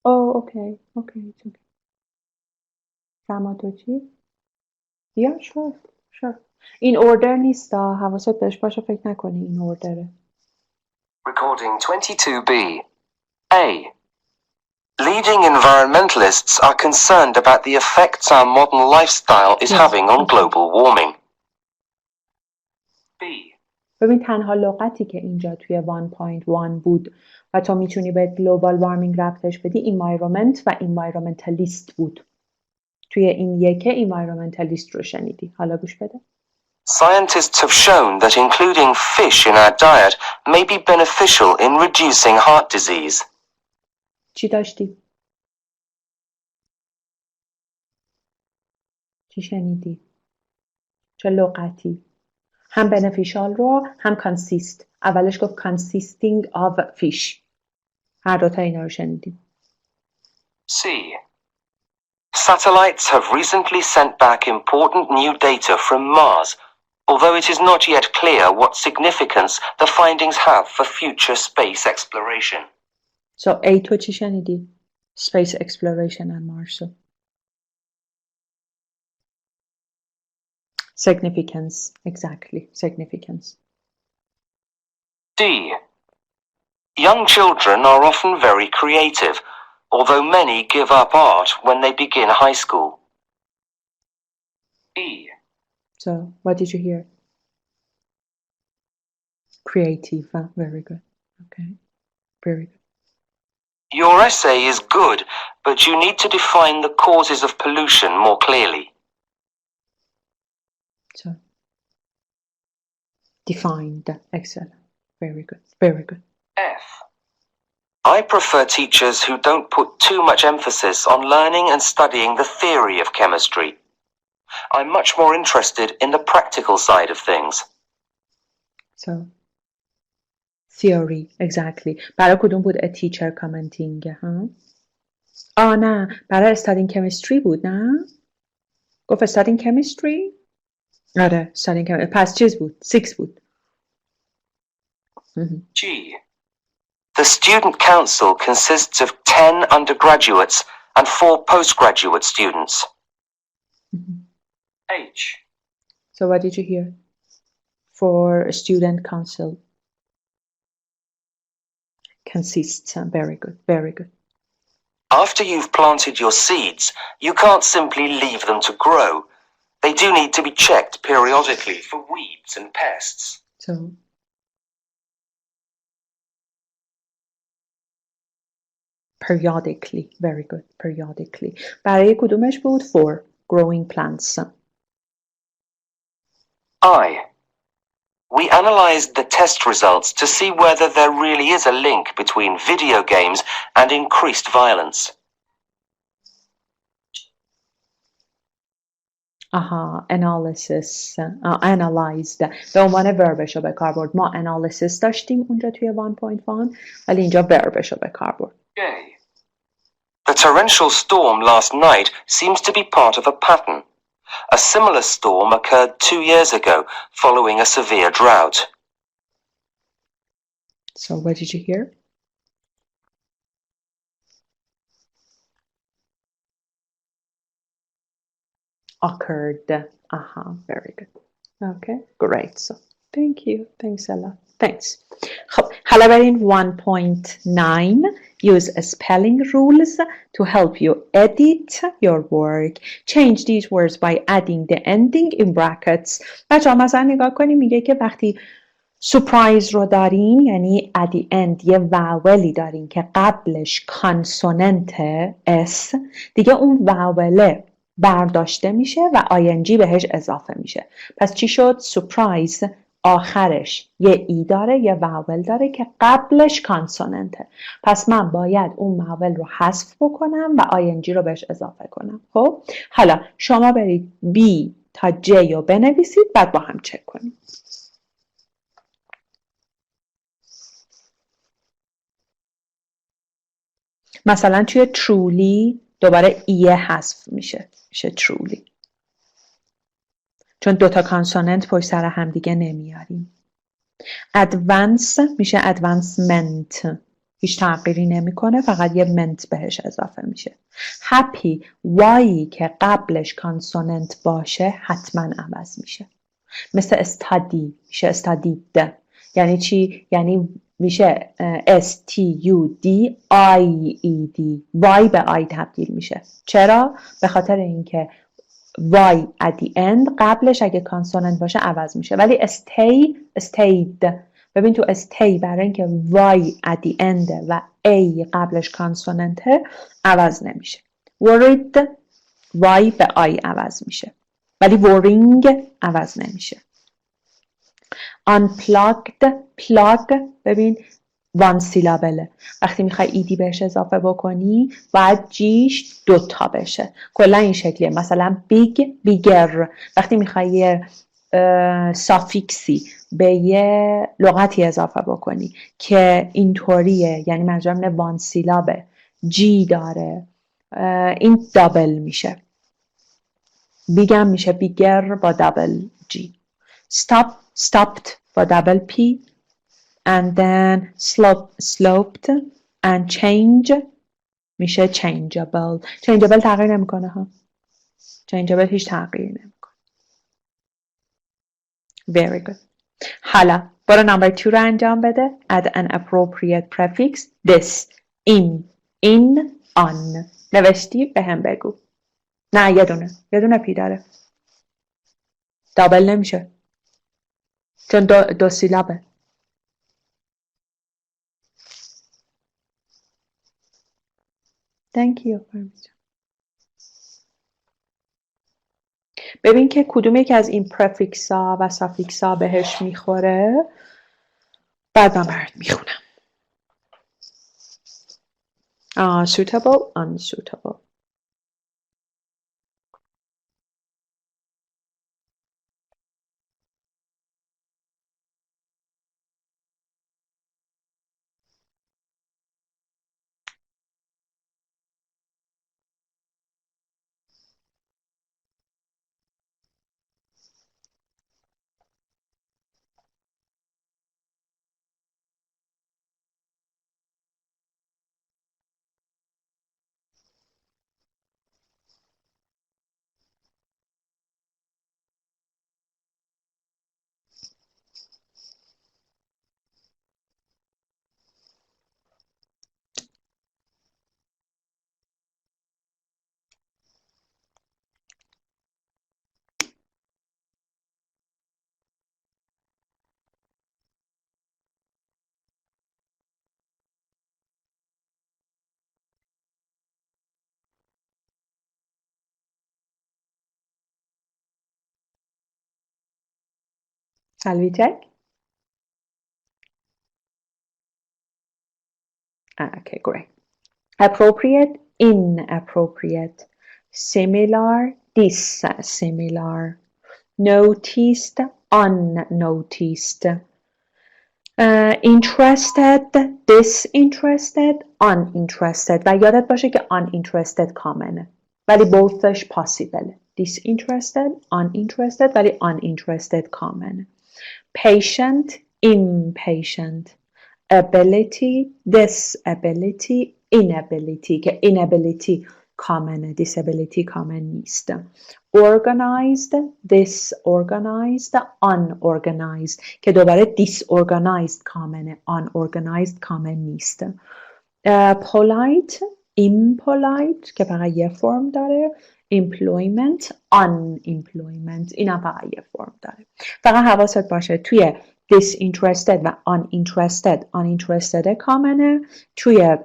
Oh, okay. Okay, it's okay. Sama تو چی؟ Yeah, sure. این اوردر نیست حواست بهش باشه فکر نکنی این اوردره. Recording 22B. A. Leading environmentalists are concerned about the effects our modern lifestyle is having on global warming. B. ببین تنها لغتی که اینجا توی 1.1 بود و تو میتونی به global warming ربطش بدی environment و environmentalist بود. توی این یکه environmentalist رو شنیدی. حالا گوش بده. Scientists have shown that including fish in our diet may be beneficial in reducing heart disease. چی داشتی؟ چی شنیدی؟ چه لغتی؟ هم beneficial رو هم consist. اولش گفت consisting of fish. هر دوتا اینا رو شنیدیم. C. Satellites have recently sent back important new data from Mars, although it is not yet clear what significance the findings have for future space exploration. So A تو چی شنیدی؟ Space exploration and Mars. Significance, exactly, significance. D. Young children are often very creative, although many give up art when they begin high school. E. So, what did you hear? Creative, very good. Okay, very good. Your essay is good, but you need to define the causes of pollution more clearly. So, defined, excellent, very good, very good. F. I prefer teachers who don't put too much emphasis on learning and studying the theory of chemistry. I'm much more interested in the practical side of things. So, theory, exactly. برای کدوم بود a teacher commenting, ها؟ نه، برای studying chemistry بود، نه؟ گفت studying chemistry؟ آره، studying chemistry. پس چیز بود، 6 بود. G. The student council consists of 10 undergraduates and 4 postgraduate students. H. So what did you hear? For student council. Consists, very good, very good. After you've planted your seeds, you can't simply leave them to grow. They do need to be checked periodically for weeds and pests. So, periodically, very good, periodically. برای کدومش بود؟ For growing plants. I. We analyzed the test results to see whether there really is a link between video games and increased violence. Analysis, analyzed. به عنوان وربش رو به کار برد. ما analysis داشتیم اونجا توی 1.1 ولی اینجا وربش رو به کار برد. The torrential storm last night seems to be part of a pattern. A similar storm occurred 2 years ago, following a severe drought. So what did you hear? Occurred. Very good. Okay, great. So thank you. Thanks a lot. Thanks. خب حالا بریم 1.9 use spelling rules to help you edit your work. Change these words by adding the ending in brackets. بچه‌ها مثلا نگاه کنیم میگه که وقتی surprise رو داریم یعنی at the end یه واولی داریم که قبلش کانسوننت S دیگه اون واوله برداشته میشه و ing بهش اضافه میشه. پس چی شد؟ surprise آخرش یه ای داره یه واول داره که قبلش کانسوننته. پس من باید اون واول رو حذف بکنم و ing رو بهش اضافه کنم. خب حالا شما برید B تا J رو بنویسید بعد با هم چک کنیم. مثلا توی truly دوباره ایه حذف میشه truly چون دوتا کانسوننت پشت سر هم دیگه نمیاریم. advance میشه advancement هیچ تغییری نمیکنه فقط یه منت بهش اضافه میشه. happy وایی که قبلش کانسوننت باشه حتما عوض میشه. مثل study میشه studied. یعنی چی؟ یعنی میشه STUDIED وای به آی تبدیل میشه. چرا؟ به خاطر اینکه وای at the end قبلش اگه کانسوننت باشه عوض میشه ولی stayed ببین تو stay برای اینکه وای at the end و A قبلش کانسوننته عوض نمیشه. worried وای به آی عوض میشه ولی worrying عوض نمیشه. unplugged plug ببین وان سیلابله وقتی میخوای ایدی بهش اضافه بکنی باید جیش دوتا بشه. کلا این شکلیه. مثلا بیگ بیگر وقتی میخوای یه سافیکسی به یه لغتی اضافه بکنی که اینطوریه یعنی منظورم نه وان سیلابه جی داره این دابل میشه. بیگم میشه بیگر با دابل جی. stopped با دابل پی and then sloped and change میشه changeable تغییر نمیکنه ها. changeable هیچ تغییری نمیکنه. very good. حالا برو number 2 رو انجام بده. add an appropriate prefix this in on نوشتی به هم بگو. نه یه دونه پی داره دابل نمیشه چون دو سیلابه. Thank you. ببین که کدوم یکی از این پرفیکس ها و سافیکس ها بهش میخوره بعد من برات میخونم. suitable unsuitable. Shall we check? Okay, great. Appropriate, inappropriate, similar, dissimilar, noticed, unnoticed, interested, disinterested, uninterested و یادت باشه که uninterested کامنه ولی bothش possible. disinterested, uninterested ولی uninterested کامنه. patient, impatient, ability disability inability که inability common disability common نیست organized disorganized unorganized که دوباره disorganized common unorganized common نیست polite impolite که فقط یه فرم داره employment unemployment اینم فقط یه فرم داره فقط حواست باشه توی disinterested و uninterested کامنه توی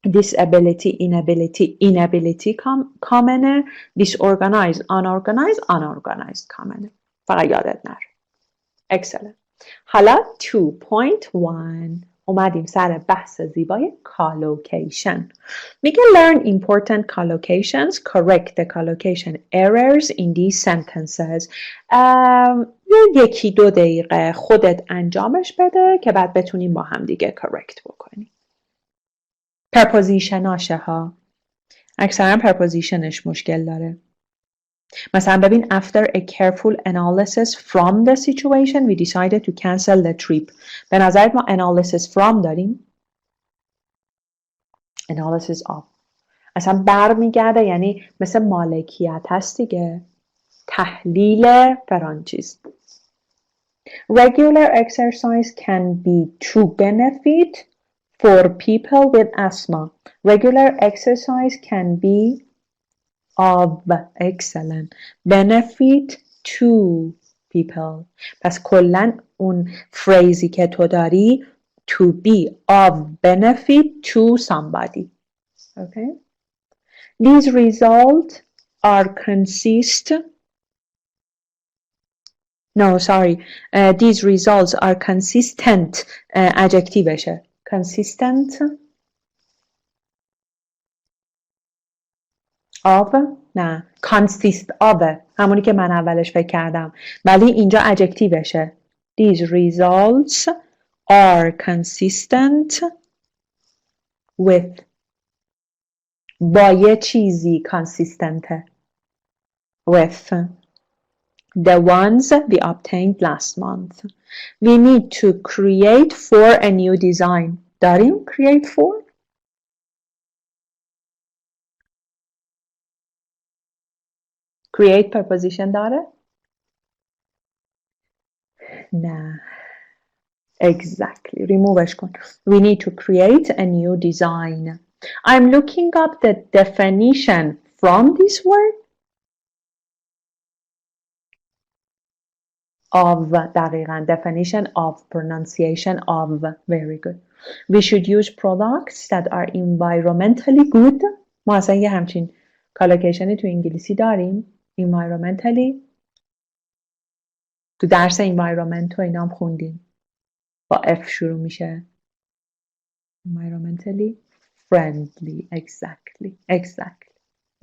disability inability کامنه disorganized unorganized کامنه فقط یادت نره excellent حالا 2.1 اومدیم سر بحث زیبای collocation میگه learn important collocations correct the collocation errors in these sentences یکی دو دقیقه خودت انجامش بده که بعد بتونیم با هم دیگه correct بکنیم prepositionاشه ها اکثرا prepositionش مشکل داره مثلا ببین after a careful analysis from the situation we decided to cancel the trip به نظرت ما analysis from داریم؟ analysis of اصلا برمیگرده یعنی مثل مالکیت هست دیگه تحلیل فلان چیز regular exercise can be to benefit for people with asthma regular exercise can be of excellent benefit to people پس کلن اون فریزی که تو داری to be of benefit to somebody okay these results are these results are consistent adjectiveشه consistent of نه consist of همونی که من اولش فکر کردم ولی اینجا adjectiveشه these results are consistent with با یه چیزی consistent with the ones we obtained last month we need to create for a new design داریم create for create preposition داره؟ نه exactly removeش کن we need to create a new design I'm looking up the definition from this word of دقیقاً definition of pronunciation of very good we should use products that are environmentally good ما اصلا یه همچین collocation تو انگلیسی داریم environmentally تو درس environment و اینام خوندیم با F شروع میشه environmentally friendly exactly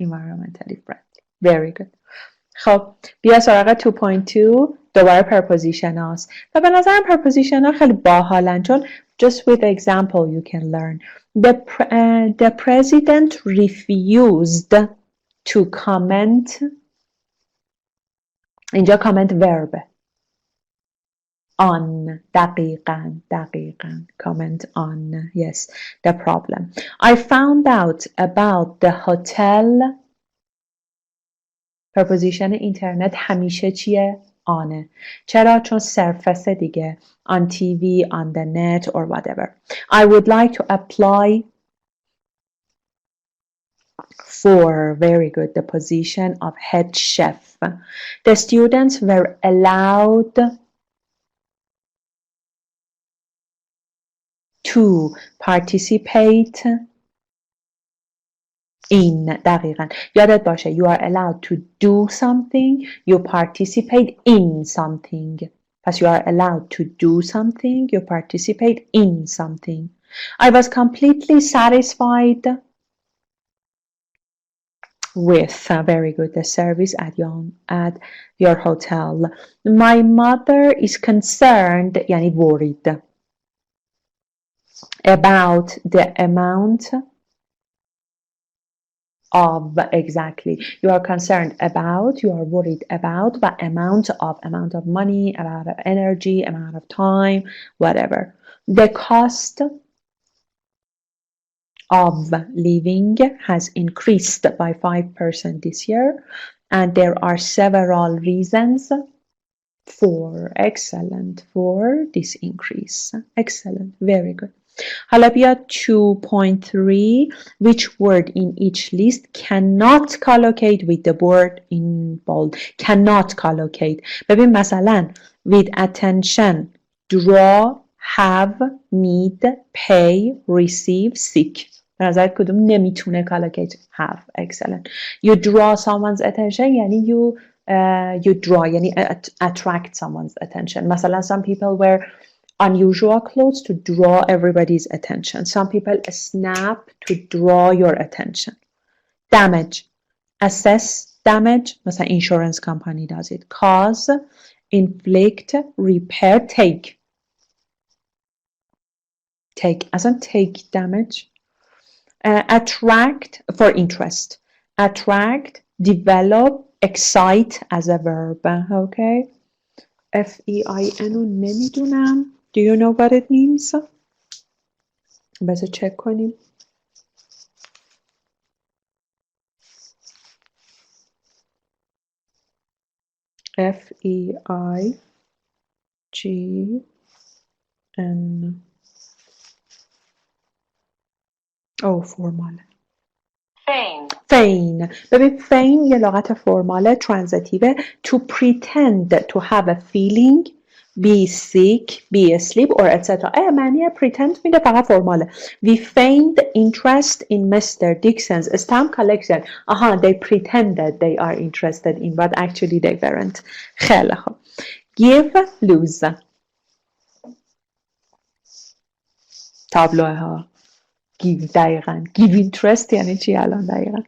environmentally friendly very good خب بیا سراغ 2.2 دوباره preposition هاست و به نظرم preposition ها خیلی باحالن چون just with example you can learn the president refused to comment اینجا comment verb on دقیقاً comment on yes the problem I found out about the hotel preposition اینترنت همیشه چیه؟ آنه چرا؟ چون surface دیگه on TV, on the net or whatever I would like to apply for very good the position of head chef the students were allowed to participate in دقیقاً یادت باشه you are allowed to do something you participate in something پس you are allowed to do something you participate in something I was completely satisfied with very good the service at your hotel my mother is concerned yani worried about the amount of exactly you are concerned about you are worried about the amount of money amount of energy amount of time whatever The cost of living has increased by 5% this year, and there are several reasons for this increase. Excellent, very good. حالا بیا 2.3 which word in each list cannot collocate with the word in bold. cannot collocate. ببین مثلا with attention, draw, have, need, pay, receive, seek. به نظرت کدوم نمیتونه collocate have. Excellent. You draw someone's attention یعنی you draw یعنی attract someone's attention. مثلا some people wear unusual clothes to draw everybody's attention. Some people snap to draw your attention. Damage. Assess damage. مثلا insurance company does it. Cause, inflict, repair, take. Take. اصلا take damage. Attract for interest. Attract, develop, excite as a verb. Okay. F-E-I-N رو نمیدونم. Do you know what it means? بذار چک کنیم. F-E-I-G-N. فرماله. feign. ببین feign یه لغت فرماله transitive to pretend to have a feeling, be sick, be asleep or etc. معنی pretend میده فقط فرماله. We feigned interest in Mr. Dixon's stamp collection. They pretended they are interested in but actually they weren't. خیلی خوب. Give, lose. تابلوه ها. Give دقیقا. Give interest یعنی چی الان دقیقا؟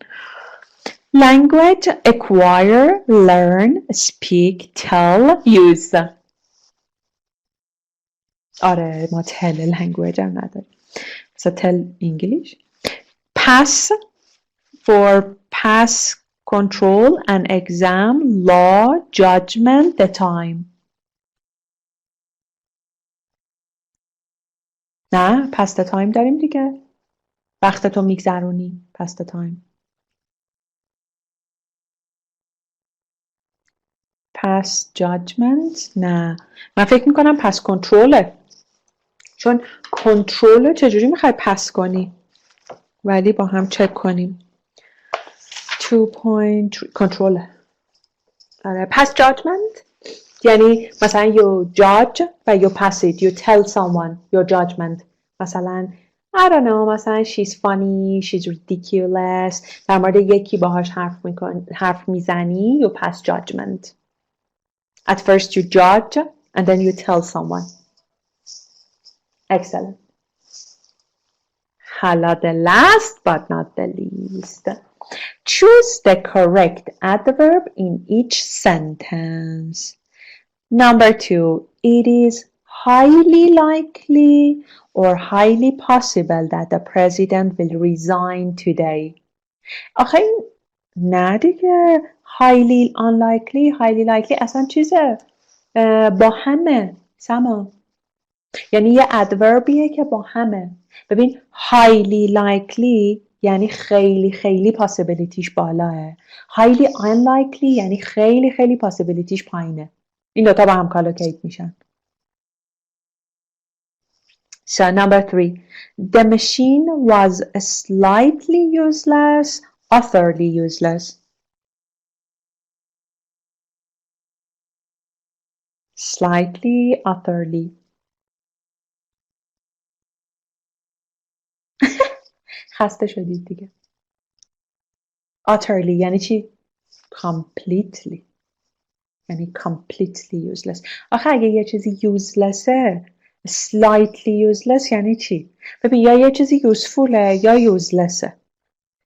Language, acquire, learn, speak, tell, use. آره ما tell language هم نداریم. So tell English. Pass for pass control, an exam, law, judgment, the time. نه pass the time داریم دیگه. وقتتو میگذرونی. pass the time. pass judgment نه من فکر میکنم pass controlه چون کنترل چجوری میخوای پس کنی ولی با هم چک کنیم 2.3 کنترل pass judgment یعنی مثلا you judge و you pass it you tell someone your judgment مثلا I don't know مثلا she's funny she's ridiculous در مورد یکی باهاش حرف میزنی you pass judgment at first you judge and then you tell someone excellent حالا the last but not the least choose the correct adverb in each sentence. Number 2, it is highly likely or highly possible that the president will resign today. آخه این نه دیگه highly unlikely, highly likely اصلا چیزه با همه سما یعنی یه adverbیه که با همه ببین highly likely یعنی خیلی خیلی possibilityش بالاه highly unlikely یعنی خیلی خیلی possibilityش پایینه این دوتا با هم collocate میشن So number 3 the machine was slightly useless utterly useless slightly utterly خسته شدید دیگه utterly یعنی چی؟ completely یعنی completely useless آخه اگه یه چیزی uselessه slightly useless یعنی چی؟ ببین یا یه چیزی usefulه یا uselessه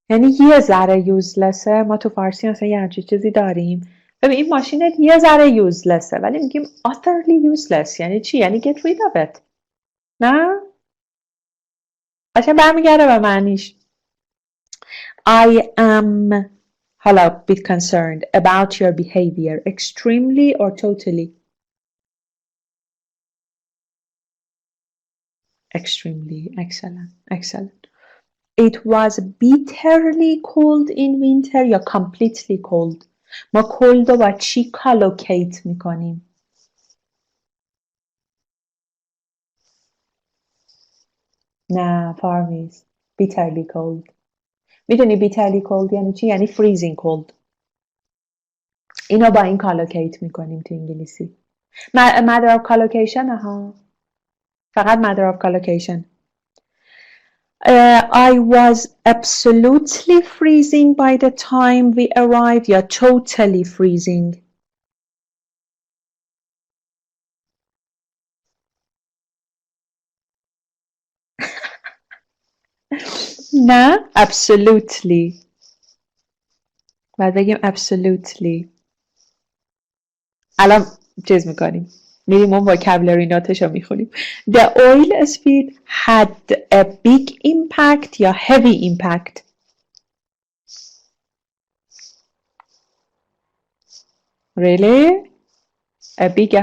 یعنی یه ذره uselessه ما تو فارسی مثلا یه همچین چیزی داریم ببین این ماشینت یه ذره uselessه ولی میگیم utterly useless یعنی چی؟ یعنی get rid of it نه؟ قشنگ برمیگرده به معنیش I am a bit concerned about your behavior extremely or totally Extremely. Excellent. Excellent. It was bitterly cold in winter یا completely cold. ما cold رو با چی collocate میکنیم؟ نه پارمیز. bitterly cold. میدونی bitterly cold یعنی چی؟ یعنی freezing cold. اینو با این collocate میکنیم تو انگلیسی. matter of collocation ها. فقط matter of collocation. I was absolutely freezing by the time we arrived یا totally freezing. نه absolutely. بعد بگیم absolutely. الان چیز میکنیم. میریم اون vocabulary ناتش رو میخونیم. The oil spill had a big impact یا heavy impact. Really? A big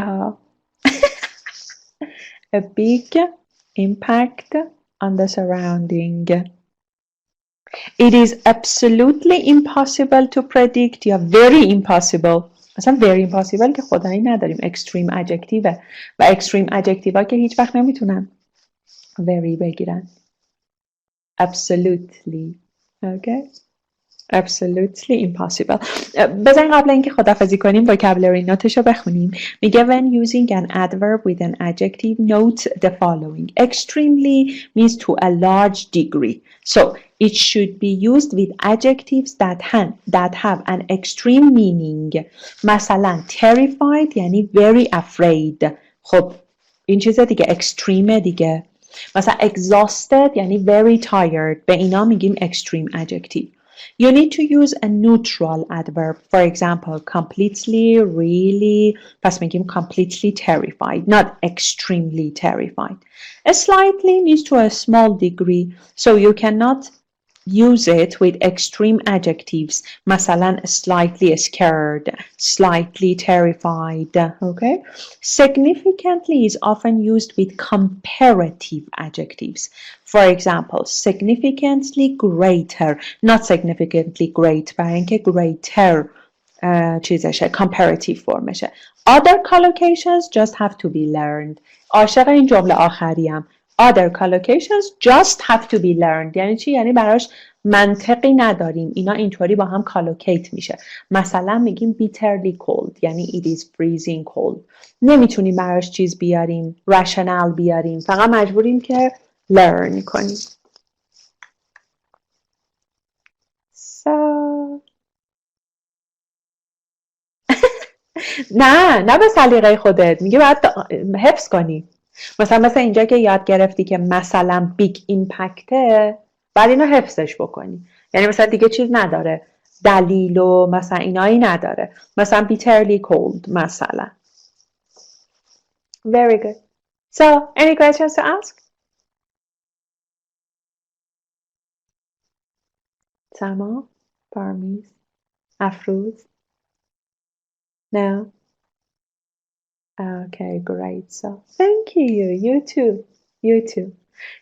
a big impact on the surrounding. It is absolutely impossible to predict یا very impossible. اصلا very impossible که خدایی نداریم. extreme adjective و extreme adjective ها که هیچ وقت نمیتونن very بگیرن. Absolutely. Okay. Absolutely impossible. بذارین قبل اینکه خداحافظی کنیم vocabulary نوتش رو بخونیم. میگه when using an adverb with an adjective note the following. Extremely means to a large degree. So it should be used with adjectives that have an extreme meaning. مثلا terrified یعنی very afraid. خب این چیز دیگه extreme دیگه. مثلا exhausted یعنی very tired. به اینا میگیم extreme adjective. You need to use a neutral adverb. For example, completely, really. پس میگیم completely terrified, not extremely terrified. Slightly means to a small degree, so you cannot use it with extreme adjectives. مثلا slightly scared, slightly terrified. Okay? Significantly is often used with comparative adjectives. For example, significantly greater, not significantly great, برای اینکه greater چیزشه comparative فرمشه. Other collocations just have to be learned. عاشق این جمله آخریم. Other collocations just have to be learned. یعنی چی؟ یعنی براش منطقی نداریم. اینا اینطوری با هم collocate میشه. مثلا میگیم bitterly cold. یعنی it is freezing cold. نمیتونیم براش چیز بیاریم. rational بیاریم. فقط مجبوریم که learn کنیم. نه به سلیقه خودت. میگه باید حفظ کنی. مثلا اینجا که یاد گرفتی که مثلا بیگ ایمپکته بعد اینو حفظش بکنی. یعنی مثلا دیگه چیز نداره. دلیل و مثلا اینایی نداره. مثلا bitterly cold مثلا. Very good. So, any questions to ask? تمام؟ پارمیز؟ افروز؟ No? Okay, great. So, thank you. You too. You too.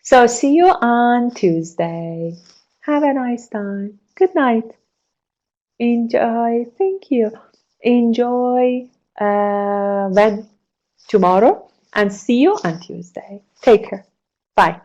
So, see you on Tuesday. Have a nice time. Good night. Enjoy. Thank you. Enjoy when tomorrow and see you on Tuesday. Take care. Bye.